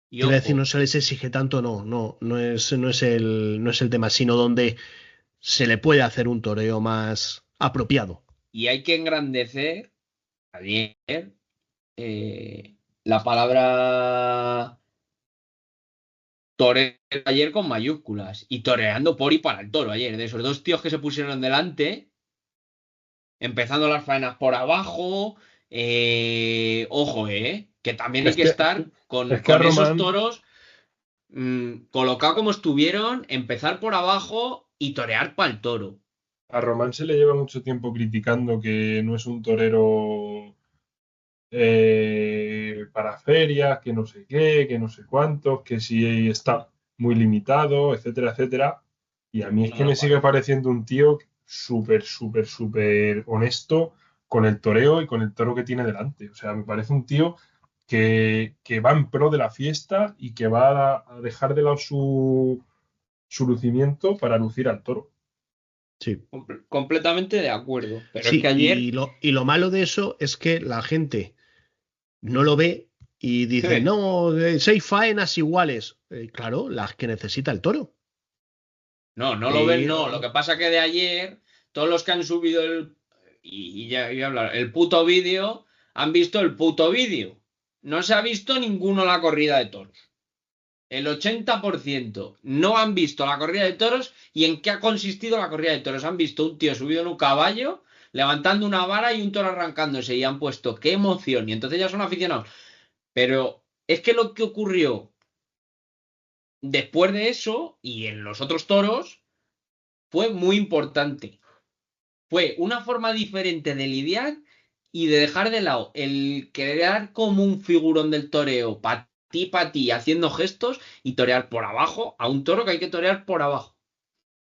Y Quiero decir, ojo, no se les exige tanto, no es el tema, sino donde se le puede hacer un toreo más apropiado. y hay que engrandecer ayer la palabra torero ayer con mayúsculas y toreando por y para el toro ayer, de esos dos tíos que se pusieron delante, empezando las faenas por abajo, ojo, que también hay Es que que, estar con es que a esos Román, toros colocados como estuvieron, empezar por abajo y torear para el toro. a Román se le lleva mucho tiempo criticando que no es un torero para ferias, que no sé qué, que no sé cuántos, que sí está muy limitado, etcétera, etcétera. Y a mí es No que me me lo sigue parece. pareciendo un tío súper honesto con el toreo y con el toro que tiene delante. O sea, me parece un tío que va en pro de la fiesta y que va a dejar de lado su lucimiento para lucir al toro. Sí. Completamente de acuerdo. Pero es que Sí, ayer. y lo malo de eso es que la gente no lo ve y dice, ¿Qué? no, seis faenas iguales. Claro, las que necesita el toro. No, no lo ven, Y, no. Lo que pasa que de ayer, todos los que han subido y ya voy a hablar, el puto vídeo, han visto el puto vídeo. No se ha visto ninguno la corrida de toros. el 80% no han visto la corrida de toros. ¿Y en qué ha consistido la corrida de toros? Han visto un tío subido en un caballo, levantando una vara y un toro arrancándose, y han puesto qué emoción, y entonces ya son aficionados. Pero es que lo que ocurrió después de eso y en los otros toros fue muy importante. Fue una forma diferente de lidiar y de dejar de lado el crear como un figurón del toreo para ti, haciendo gestos, y torear por abajo a un toro que hay que torear por abajo.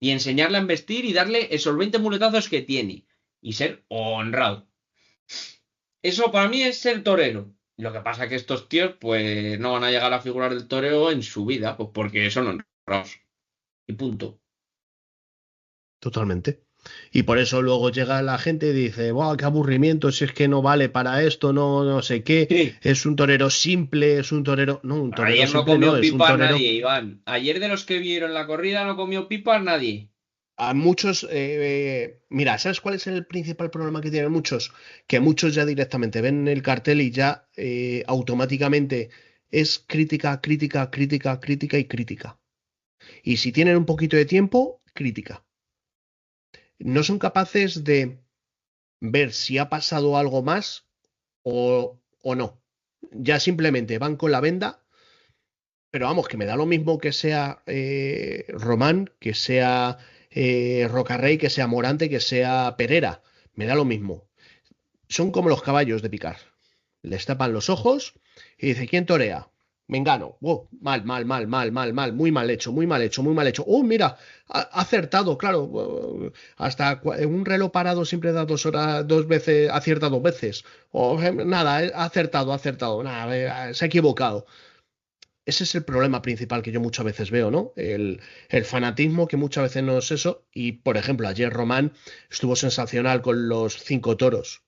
Y enseñarle a embestir y darle esos 20 muletazos que tiene. Y ser honrado. Eso para mí es ser torero. Lo que pasa es que estos tíos pues no van a llegar a figurar del toreo en su vida, pues porque son honrados. Y punto. Totalmente. Y por eso luego llega la gente y dice, ¡wow, qué aburrimiento! Si es que no vale para esto, no sé qué. Sí. Es un torero simple, es un torero. No, un torero Ayer no simple comió no, es un pipas torero. nadie, Iván. Ayer de los que vieron la corrida no comió pipas nadie. A muchos, mira, ¿sabes cuál es el principal problema que tienen muchos? Que muchos ya directamente ven el cartel y ya automáticamente es crítica, crítica, crítica, crítica y crítica. Y si tienen un poquito de tiempo, crítica. No son capaces de ver si ha pasado algo más o no. Ya simplemente van con la venda, pero vamos, que me da lo mismo que sea Román, que sea Rocarrey, que sea Morante, que sea Pereira. Me da lo mismo. Son como los caballos de picar. Les tapan los ojos y dice, ¿quién torea? Mengano. Oh, mal, mal, mal, mal, mal, mal. Muy mal hecho, muy mal hecho, muy mal hecho. Oh, mira, ha acertado, claro. Hasta un reloj parado siempre da 2 horas, 2 veces, acierta 2 veces. O nada, ha acertado, ha acertado. Nada, se ha equivocado. Ese es el problema principal que yo muchas veces veo, ¿no? El fanatismo que muchas veces no es eso. Y, por ejemplo, ayer Román estuvo sensacional con los 5 toros.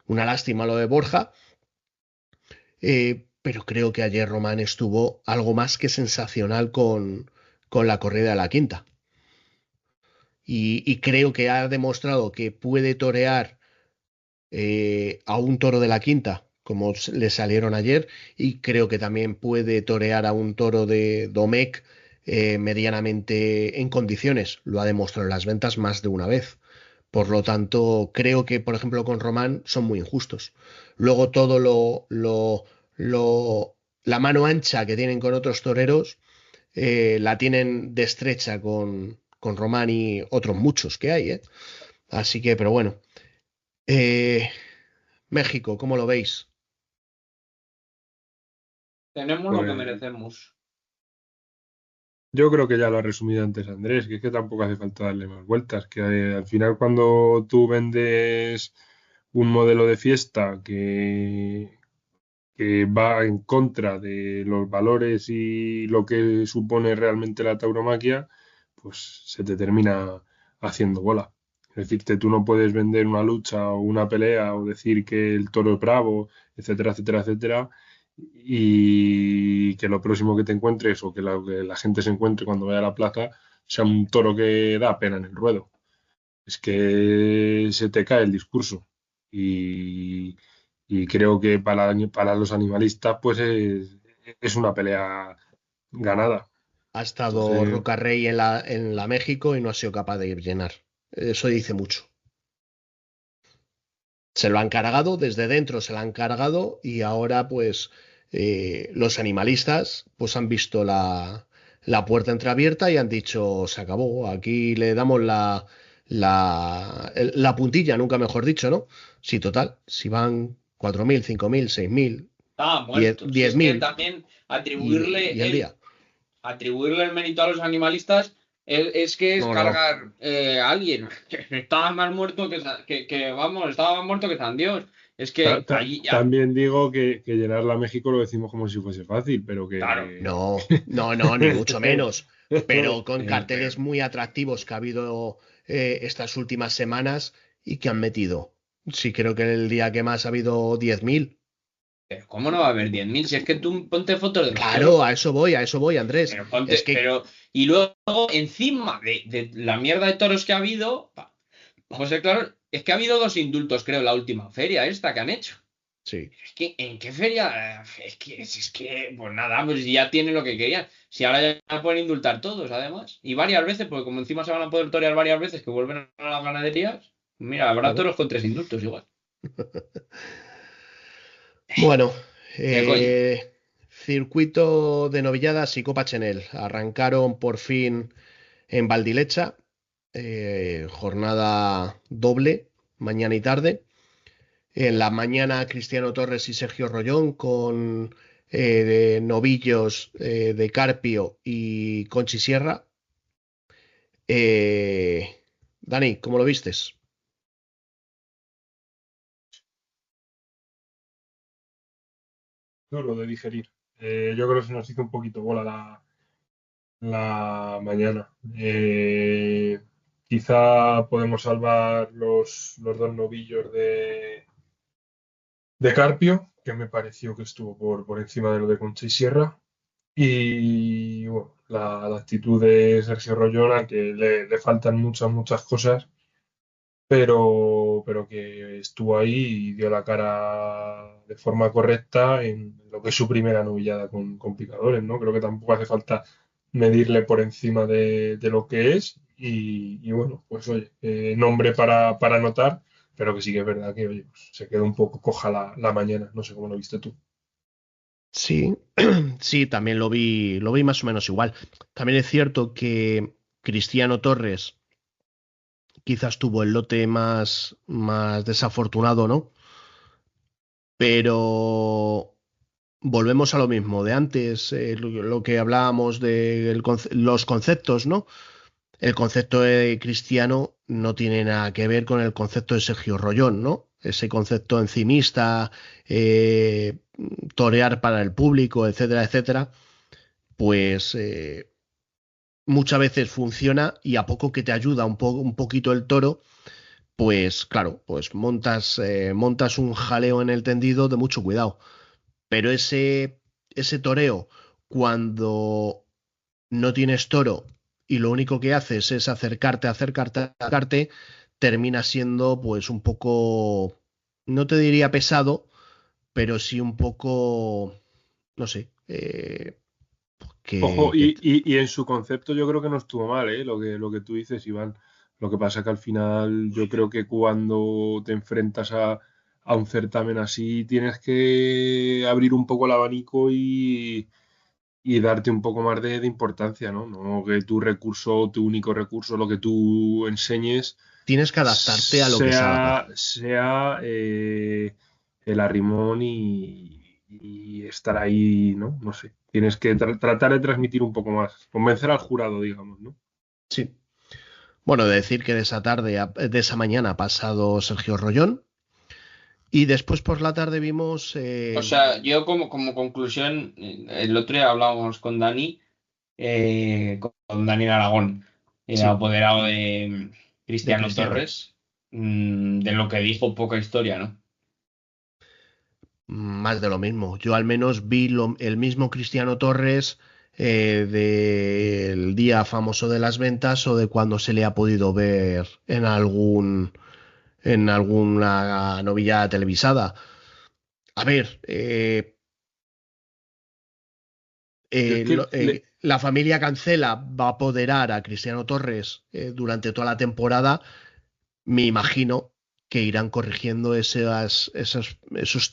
Una lástima lo de Borja. Pero creo que ayer Román estuvo algo más que sensacional con la corrida de la quinta. Y creo que ha demostrado que puede torear a un toro de la quinta, como le salieron ayer, y creo que también puede torear a un toro de Domecq medianamente en condiciones. Lo ha demostrado en las ventas más de una vez. Por lo tanto, creo que, por ejemplo, con Román son muy injustos. Luego todo la mano ancha que tienen con otros toreros, la tienen de estrecha con Román y otros muchos que hay, ¿eh? Así que, pero bueno. México, ¿cómo lo veis? Tenemos lo que merecemos. Yo creo que ya lo ha resumido antes Andrés, que es que tampoco hace falta darle más vueltas, que al final cuando tú vendes un modelo de fiesta que va en contra de los valores y lo que supone realmente la tauromaquia, pues se te termina haciendo bola. Es decir, tú no puedes vender una lucha o una pelea o decir que el toro es bravo, etcétera, etcétera, etcétera, y que lo próximo que te encuentres o que la gente se encuentre cuando vaya a la plaza sea un toro que da pena en el ruedo. Es que se te cae el discurso. Y creo que para los animalistas pues es una pelea ganada. Ha estado Entonces, Rocarrey en la México y no ha sido capaz de llenar. Eso dice mucho. Se lo han cargado, desde dentro se lo han cargado y ahora pues los animalistas pues han visto la puerta entreabierta y han dicho, se acabó, aquí le damos la puntilla, nunca mejor dicho, ¿no? Sí, total, si van 4.000, 5.000, 6.000, Estaba muerto. Si es que 10.000 también y el día. atribuirle el mérito a los animalistas es que es No, no. cargar a alguien. Estaba más muerto vamos, estaba más muerto que San Dios. Es que allí ya. También digo que llenarla a México lo decimos como si fuese fácil, pero que... Claro. No, ni mucho menos. Pero con carteles muy atractivos que ha habido estas últimas semanas y que han metido. Sí, creo que el día que más ha habido 10.000. Pero ¿cómo no va a haber 10.000? Si es que tú ponte fotos de los Claro, toros. a eso voy, Andrés. Pero ponte, Es que, y luego, encima de la mierda de toros que ha habido, José, claro, es que ha habido 2 indultos, creo, en la última feria esta que han hecho. sí. Es que, ¿en qué feria? Es que, pues nada, pues ya tiene lo que querían. Si ahora ya pueden indultar todos, además. Y varias veces, porque como encima se van a poder torear varias veces que vuelven a las ganaderías, mira, habrá toros con 3 indultos igual. Bueno, coño. circuito de novilladas y Copa Chenel. Arrancaron por fin en Valdilecha, jornada doble, mañana y tarde. En la mañana Cristiano Torres y Sergio Rollón con de novillos de Carpio y Conchi Sierra. Dani, ¿cómo lo vistes? No, lo de digerir. Yo creo que se nos hizo un poquito bola la mañana. Quizá podemos salvar los dos novillos de Carpio, que me pareció que estuvo por encima de lo de Concha y Sierra. Y bueno, la actitud de Sergio Rollona, que le faltan muchas cosas, pero que estuvo ahí y dio la cara de forma correcta en lo que es su primera novillada con picadores, ¿no? Creo que tampoco hace falta medirle por encima de lo que es y bueno, pues oye, nombre para anotar, pero que sí que es verdad que oye, pues, se quedó un poco coja la mañana, no sé cómo lo viste tú. Sí, sí, también lo vi más o menos igual. También es cierto que Cristiano Torres quizás tuvo el lote más desafortunado, ¿no? Pero volvemos a lo mismo de antes, lo que hablábamos de los conceptos, ¿no? El concepto de Cristiano no tiene nada que ver con el concepto de Sergio Rollón, ¿no? Ese concepto encimista, eh, torear para el público, etcétera, etcétera, pues muchas veces funciona y a poco que te ayuda un poquito el toro, pues claro, pues montas un jaleo en el tendido de mucho cuidado. Pero ese toreo, cuando no tienes toro y lo único que haces es acercarte, termina siendo pues un poco, no te diría pesado, pero sí un poco, no sé, Ojo, que y en su concepto yo creo que no estuvo mal, ¿eh? Lo que tú dices, Iván. Lo que pasa que al final yo creo que cuando te enfrentas a un certamen así, tienes que abrir un poco el abanico y darte un poco más de importancia, ¿no? No que tu recurso, tu único recurso, lo que tú enseñes, tienes que adaptarte a lo que salga. sea el arrimón y estar ahí, ¿no? No sé. Tienes que tratar de transmitir un poco más, convencer al jurado, digamos, ¿no? Sí. Bueno, decir que de esa tarde, de esa mañana ha pasado Sergio Rollón y después por la tarde vimos... O sea, yo como conclusión, el otro día hablábamos con Dani, con Daniel Aragón, sí, apoderado de de Cristiano Cristiano. Torres, de lo que dijo poca historia, ¿no? Más de lo mismo. Yo al menos vi el mismo Cristiano Torres del día famoso de las ventas o de cuando se le ha podido ver en alguna novillada televisada. A ver, Es que la familia Cancela va a apoderar a Cristiano Torres durante toda la temporada. Me imagino que irán corrigiendo esos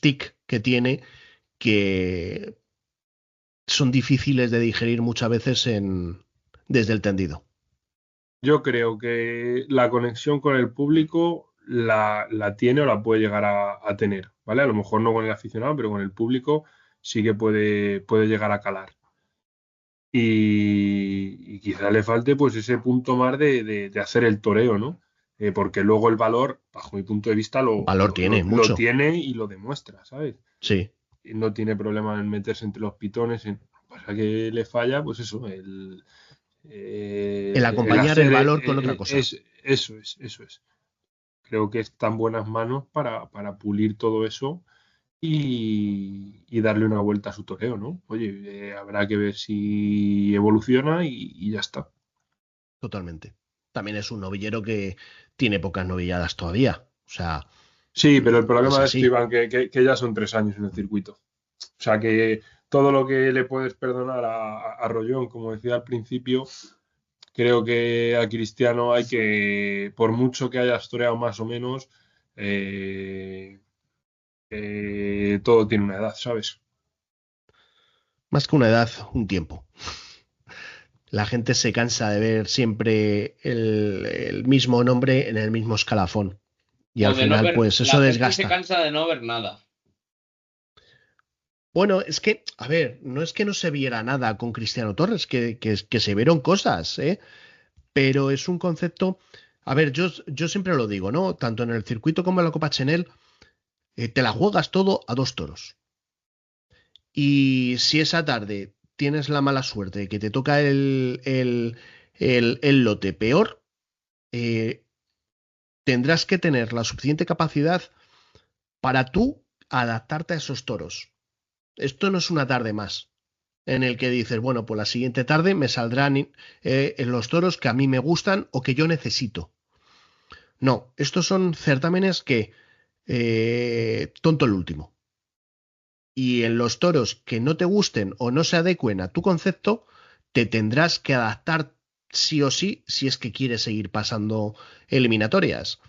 tics que tiene que son difíciles de digerir muchas veces desde el tendido. yo creo que la conexión con el público la tiene o la puede llegar a tener, ¿vale? A lo mejor no con el aficionado, pero con el público sí que puede llegar a calar. Y quizá le falte pues ese punto más de hacer el toreo, ¿no? Porque luego el valor, bajo mi punto de vista, Valor tiene lo mucho. tiene y lo demuestra, ¿sabes? Sí. Y no tiene problema en meterse entre los pitones. Pasa que le falla, pues eso, El el acompañar el hacer valor con otra cosa. eso es. Creo que está en buenas manos para pulir todo eso y darle una vuelta a su toreo, ¿no? Oye, habrá que ver si evoluciona y ya está. Totalmente. También es un novillero que tiene pocas novilladas todavía. O sea, Sí, pero el es problema de esto, así. Iván, que ya son 3 años en el circuito. O sea que todo lo que le puedes perdonar a Rollón, como decía al principio, creo que a Cristiano hay que, por mucho que haya toreado más o menos, todo tiene una edad, ¿sabes? Más que una edad, un tiempo. La gente se cansa de ver siempre el mismo nombre en el mismo escalafón. Y al final, pues eso desgasta. La gente se cansa de no ver nada. Bueno, es que, a ver, no es que no se viera nada con Cristiano Torres, que se vieron cosas, ¿eh? Pero es un concepto. A ver, yo siempre lo digo, ¿no? Tanto en el circuito como en la Copa Chenel, te la juegas todo a 2 toros. Y si esa tarde tienes la mala suerte de que te toca el lote peor, eh, tendrás que tener la suficiente capacidad para tú adaptarte a esos toros. Esto no es una tarde más en el que dices, bueno, pues la siguiente tarde me saldrán en los toros que a mí me gustan o que yo necesito. No, estos son certámenes que tonto el último. Y en los toros que no te gusten o no se adecuen a tu concepto, te tendrás que adaptar sí o sí si es que quieres seguir pasando eliminatorias.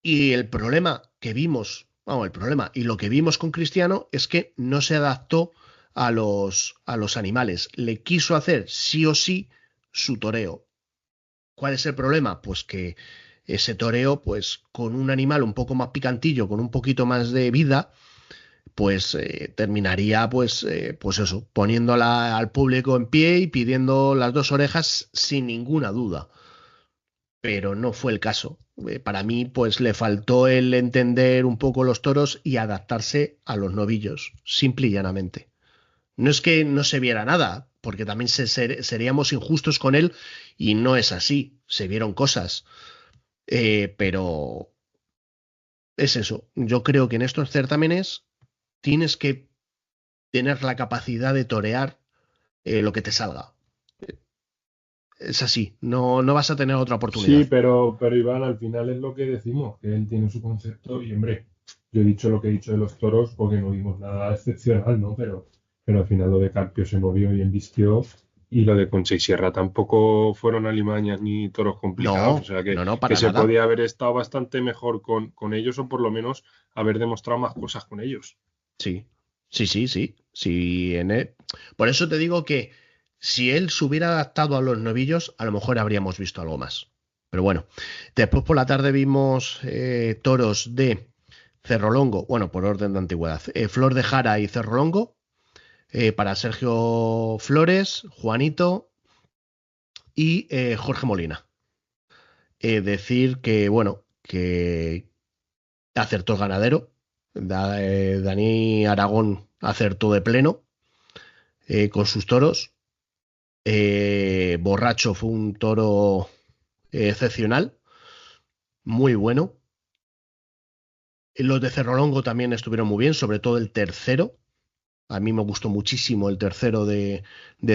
Y el problema que vimos, vamos, el problema y lo que vimos con Cristiano es que no se adaptó a los animales. Le quiso hacer sí o sí su toreo. ¿Cuál es el problema? Pues que ese toreo, pues con un animal un poco más picantillo, con un poquito más de vida, pues terminaría pues eso, poniéndola al público en pie y pidiendo las 2 orejas sin ninguna duda. Pero no fue el caso. Para mí, pues le faltó el entender un poco los toros y adaptarse a los novillos, simple y llanamente. No es que no se viera nada, porque también seríamos injustos con él y no es así. Se vieron cosas. Pero es eso. Yo creo que en estos certámenes tienes que tener la capacidad de torear lo que te salga. Es así, no vas a tener otra oportunidad. Sí, pero Iván, al final es lo que decimos, que él tiene su concepto y, hombre, yo he dicho lo que he dicho de los toros porque no vimos nada excepcional, ¿no? Pero al final lo de Carpio se movió y embistió y lo de Concha y Sierra tampoco fueron alimañas ni toros complicados. No, o sea que, no, que se nada. podía haber estado bastante mejor con ellos o por lo menos haber demostrado más cosas con ellos. Sí. Por eso te digo que si él se hubiera adaptado a los novillos, a lo mejor habríamos visto algo más. Pero bueno, después por la tarde vimos toros de Cerrolongo, bueno, por orden de antigüedad, Flor de Jara y Cerrolongo, para Sergio Flores, Juanito y Jorge Molina. Decir que, bueno, que acertó el ganadero. Dani Aragón acertó de pleno con sus toros. Borracho fue un toro excepcional, muy bueno. Los de Cerrolongo también estuvieron muy bien, sobre todo el tercero. A mí me gustó muchísimo el tercero de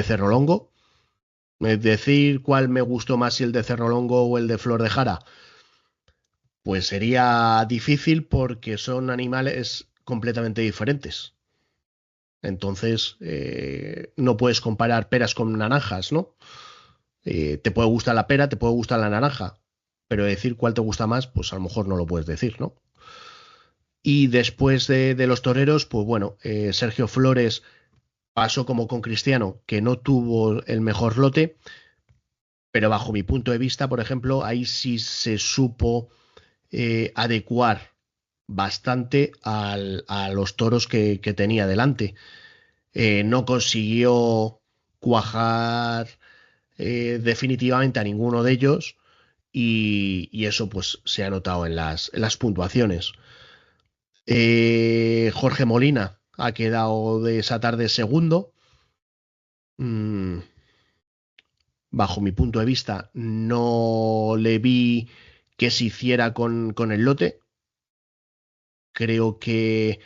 Cerrolongo. Decir cuál me gustó más, si el de Cerrolongo o el de Flor de Jara, pues sería difícil porque son animales completamente diferentes. Entonces, no puedes comparar peras con naranjas, ¿no? Te puede gustar la pera, te puede gustar la naranja, pero decir cuál te gusta más, pues a lo mejor no lo puedes decir, ¿no? Y después de los toreros, pues bueno, Sergio Flores pasó como con Cristiano, que no tuvo el mejor lote, pero bajo mi punto de vista, por ejemplo, ahí sí se supo adecuar bastante a los toros que tenía delante. No consiguió cuajar definitivamente a ninguno de ellos y eso pues se ha notado en las puntuaciones. Jorge Molina ha quedado de esa tarde segundo. Bajo mi punto de vista, no le vi que se hiciera con el lote. Creo que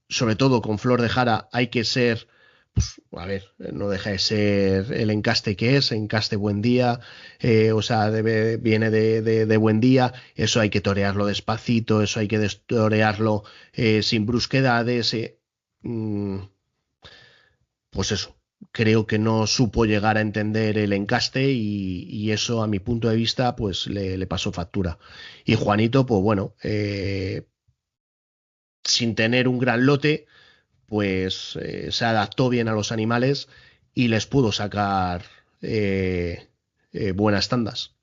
sobre todo con Flor de Jara hay que ser pues a ver, no deja de ser el encaste que es, encaste buen día, o sea, viene de buen día, eso hay que torearlo despacito, eso hay que torearlo sin brusquedades, pues eso, creo que no supo llegar a entender el encaste y eso a mi punto de vista pues le pasó factura. Y Juanito, pues bueno, sin tener un gran lote, pues se adaptó bien a los animales y les pudo sacar buenas tandas.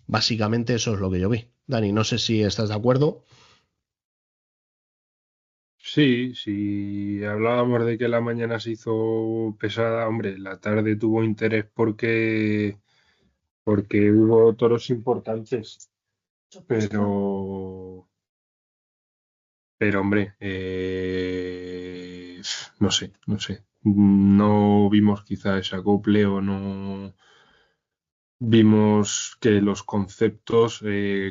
Básicamente eso es lo que yo vi. Dani, no sé si estás de acuerdo. Sí, si hablábamos de que la mañana se hizo pesada, hombre, la tarde tuvo interés porque hubo toros importantes, pero, pero hombre, no sé. No vimos quizá ese acople o no vimos que los conceptos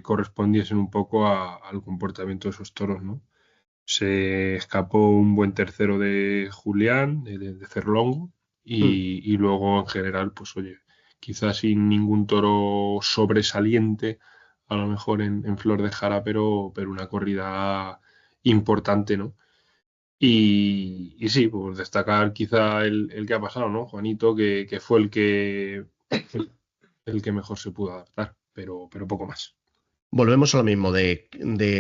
correspondiesen un poco al comportamiento de esos toros, ¿no? Se escapó un buen tercero de Julián, de Cerlongo, Mm. y luego en general, pues oye, quizás sin ningún toro sobresaliente, a lo mejor en Flor de Jara, pero una corrida importante, ¿no? Y sí, pues destacar quizá el que ha pasado, ¿no? Juanito, que fue el que mejor se pudo adaptar, pero poco más. Volvemos a lo mismo de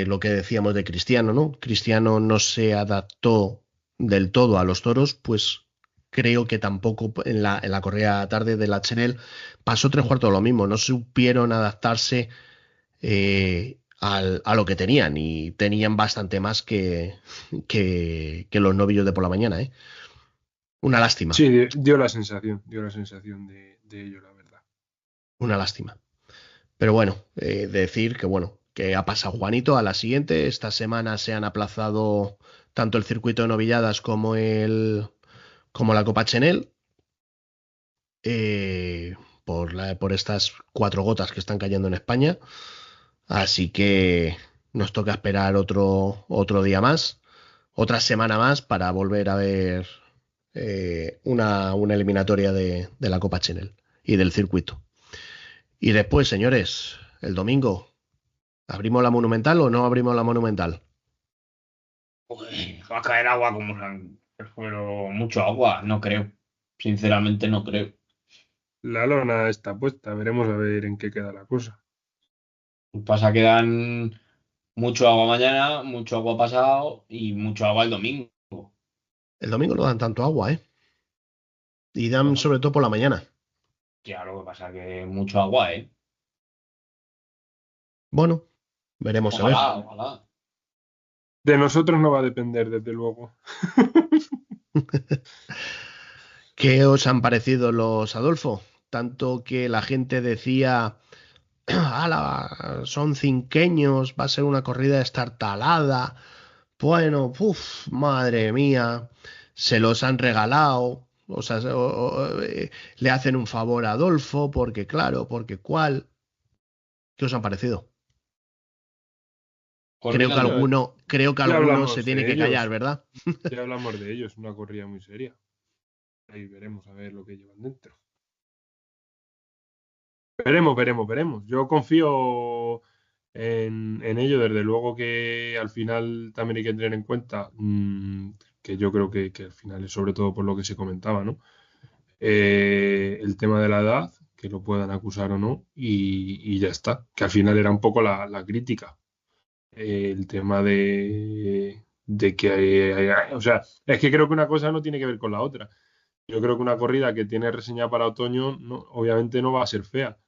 lo que decíamos de Cristiano, ¿no? Cristiano no se adaptó del todo a los toros, pues creo que tampoco en la corrida tarde de la Chenel pasó tres cuartos lo mismo, no supieron adaptarse a lo que tenían y tenían bastante más que los novillos de por la mañana, ¿eh? Una lástima, Sí, dio la sensación de ello, la verdad. una lástima. Pero bueno, decir que bueno, que ha pasado Juanito a la siguiente. Esta semana se han aplazado tanto el circuito de novilladas como la Copa Chenel. Por estas cuatro gotas que están cayendo en España. Así que nos toca esperar otro día más, otra semana más para volver a ver una eliminatoria de la Copa Chenel y del circuito. Y después, señores, el domingo, ¿abrimos la Monumental o no abrimos la Monumental? Uy, va a caer agua como pero mucho agua, no creo. Sinceramente no creo. La lona está puesta, veremos a ver en qué queda la cosa. Pasa que dan mucho agua mañana, mucho agua pasado y mucho agua el domingo. El domingo no dan tanto agua, ¿eh? Y dan Bueno, sobre todo por la mañana. ya lo que pasa que mucho agua, ¿eh? Bueno, veremos a ver. Ojalá, ojalá. De nosotros no va a depender, desde luego. ¿Qué os han parecido los Adolfo? Tanto que la gente decía, ala, son cinqueños, va a ser una corrida estartalada. Bueno, madre mía, se los han regalado. O sea, le hacen un favor a Adolfo, porque claro, porque cuál. ¿Qué os han parecido? Pues mira, Creo que Ya alguno se hablamos tiene de que callar, ellos, ¿verdad? ya hablamos de ellos, una corrida muy seria. Ahí veremos a ver lo que llevan dentro. Veremos. Yo confío en ello, desde luego que al final también hay que tener en cuenta que yo creo que al final es sobre todo por lo que se comentaba, ¿no? El tema de la edad, que lo puedan acusar o no, y ya está, que al final era un poco la crítica. El tema de que, o sea, es que creo que una cosa no tiene que ver con la otra. Yo creo que una corrida que tiene reseña para otoño, obviamente no va a ser fea.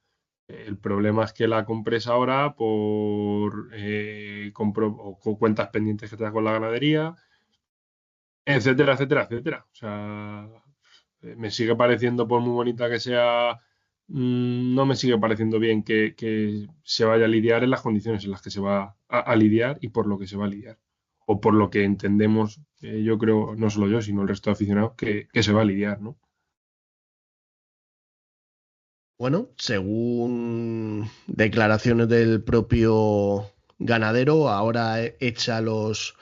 El problema es que la compres ahora por o con cuentas pendientes que te da con la ganadería, etcétera. O sea, me sigue pareciendo, por muy bonita que sea, no me sigue pareciendo bien que se vaya a lidiar en las condiciones en las que se va a lidiar y por lo que se va a lidiar. O por lo que entendemos, yo creo, no solo yo, sino el resto de aficionados, que se va a lidiar, ¿no? Bueno, según declaraciones del propio ganadero, ahora echa los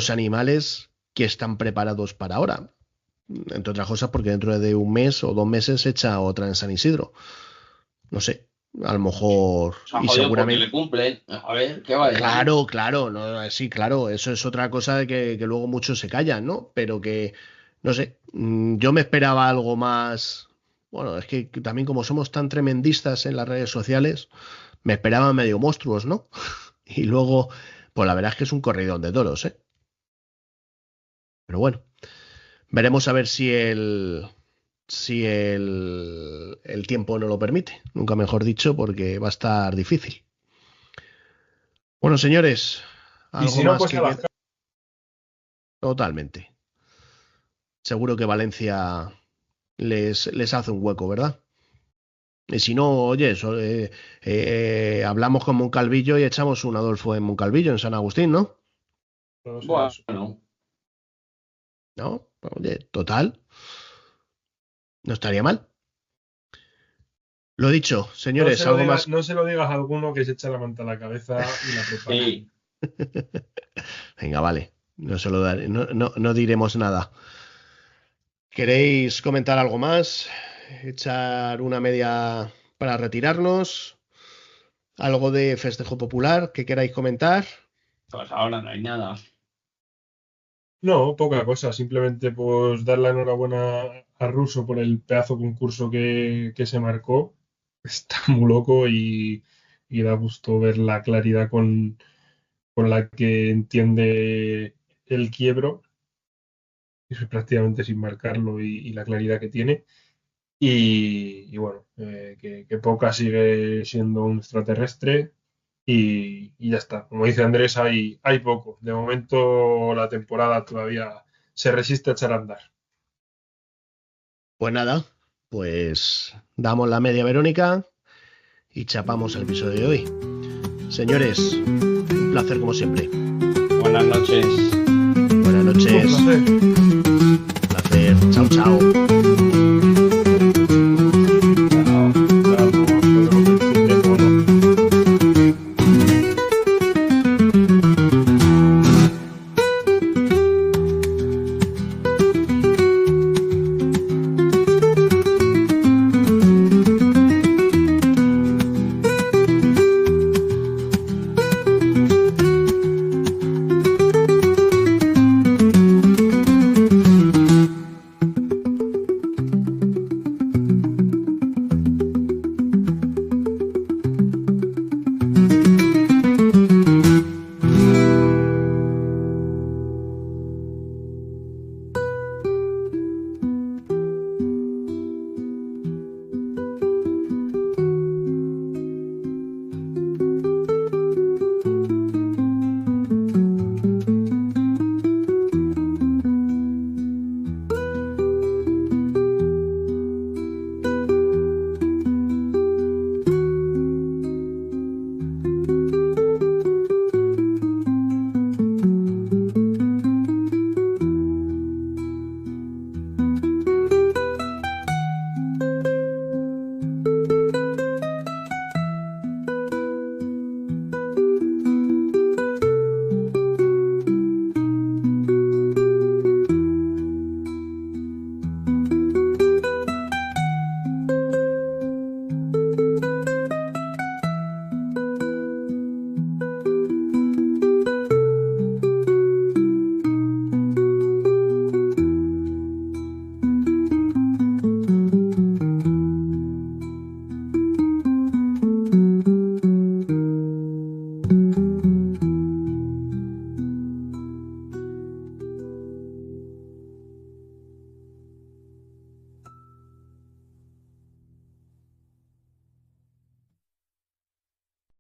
animales que están preparados para ahora. Entre otras cosas porque dentro de un mes o 2 meses se echa otra en San Isidro. No sé, a lo mejor... Y seguramente le cumplen. A ver, ¿qué va a decir? Claro, no, sí, claro, eso es otra cosa de que luego muchos se callan, ¿no? Pero que, no sé, yo me esperaba algo más... Bueno, es que también como somos tan tremendistas en las redes sociales, me esperaba medio monstruos, ¿no? Y luego, pues la verdad es que es un corridón de toros, ¿eh? Pero bueno, veremos a ver si el tiempo no lo permite, nunca mejor dicho, porque va a estar difícil. Bueno, señores, algo y si no, más pues que... Totalmente. Seguro que Valencia les hace un hueco, ¿verdad? Y si no, oye, hablamos con Moncalvillo y echamos un Adolfo en Moncalvillo, en San Agustín, ¿no? Bueno. No, oye, total. No estaría mal. Lo dicho, señores, algo más. No se lo digas a alguno que se echa la manta a la cabeza y la prepara. Sí. Venga, vale. No se lo daré, no diremos nada. ¿Queréis comentar algo más? ¿Echar una media para retirarnos? ¿Algo de festejo popular que queráis comentar? Pues ahora no hay nada. No, poca cosa. Simplemente pues dar la enhorabuena a Russo por el pedazo concurso que se marcó. Está muy loco y da gusto ver la claridad con la que entiende el quiebro. Eso es prácticamente sin marcarlo y la claridad que tiene. Y bueno, que Poca sigue siendo un extraterrestre y ya está. Como dice Andrés, hay poco. De momento la temporada todavía se resiste a echar a andar. Pues nada, pues damos la media Verónica y chapamos el episodio de hoy. Señores, un placer como siempre. Buenas noches. Buenas noches. Un placer.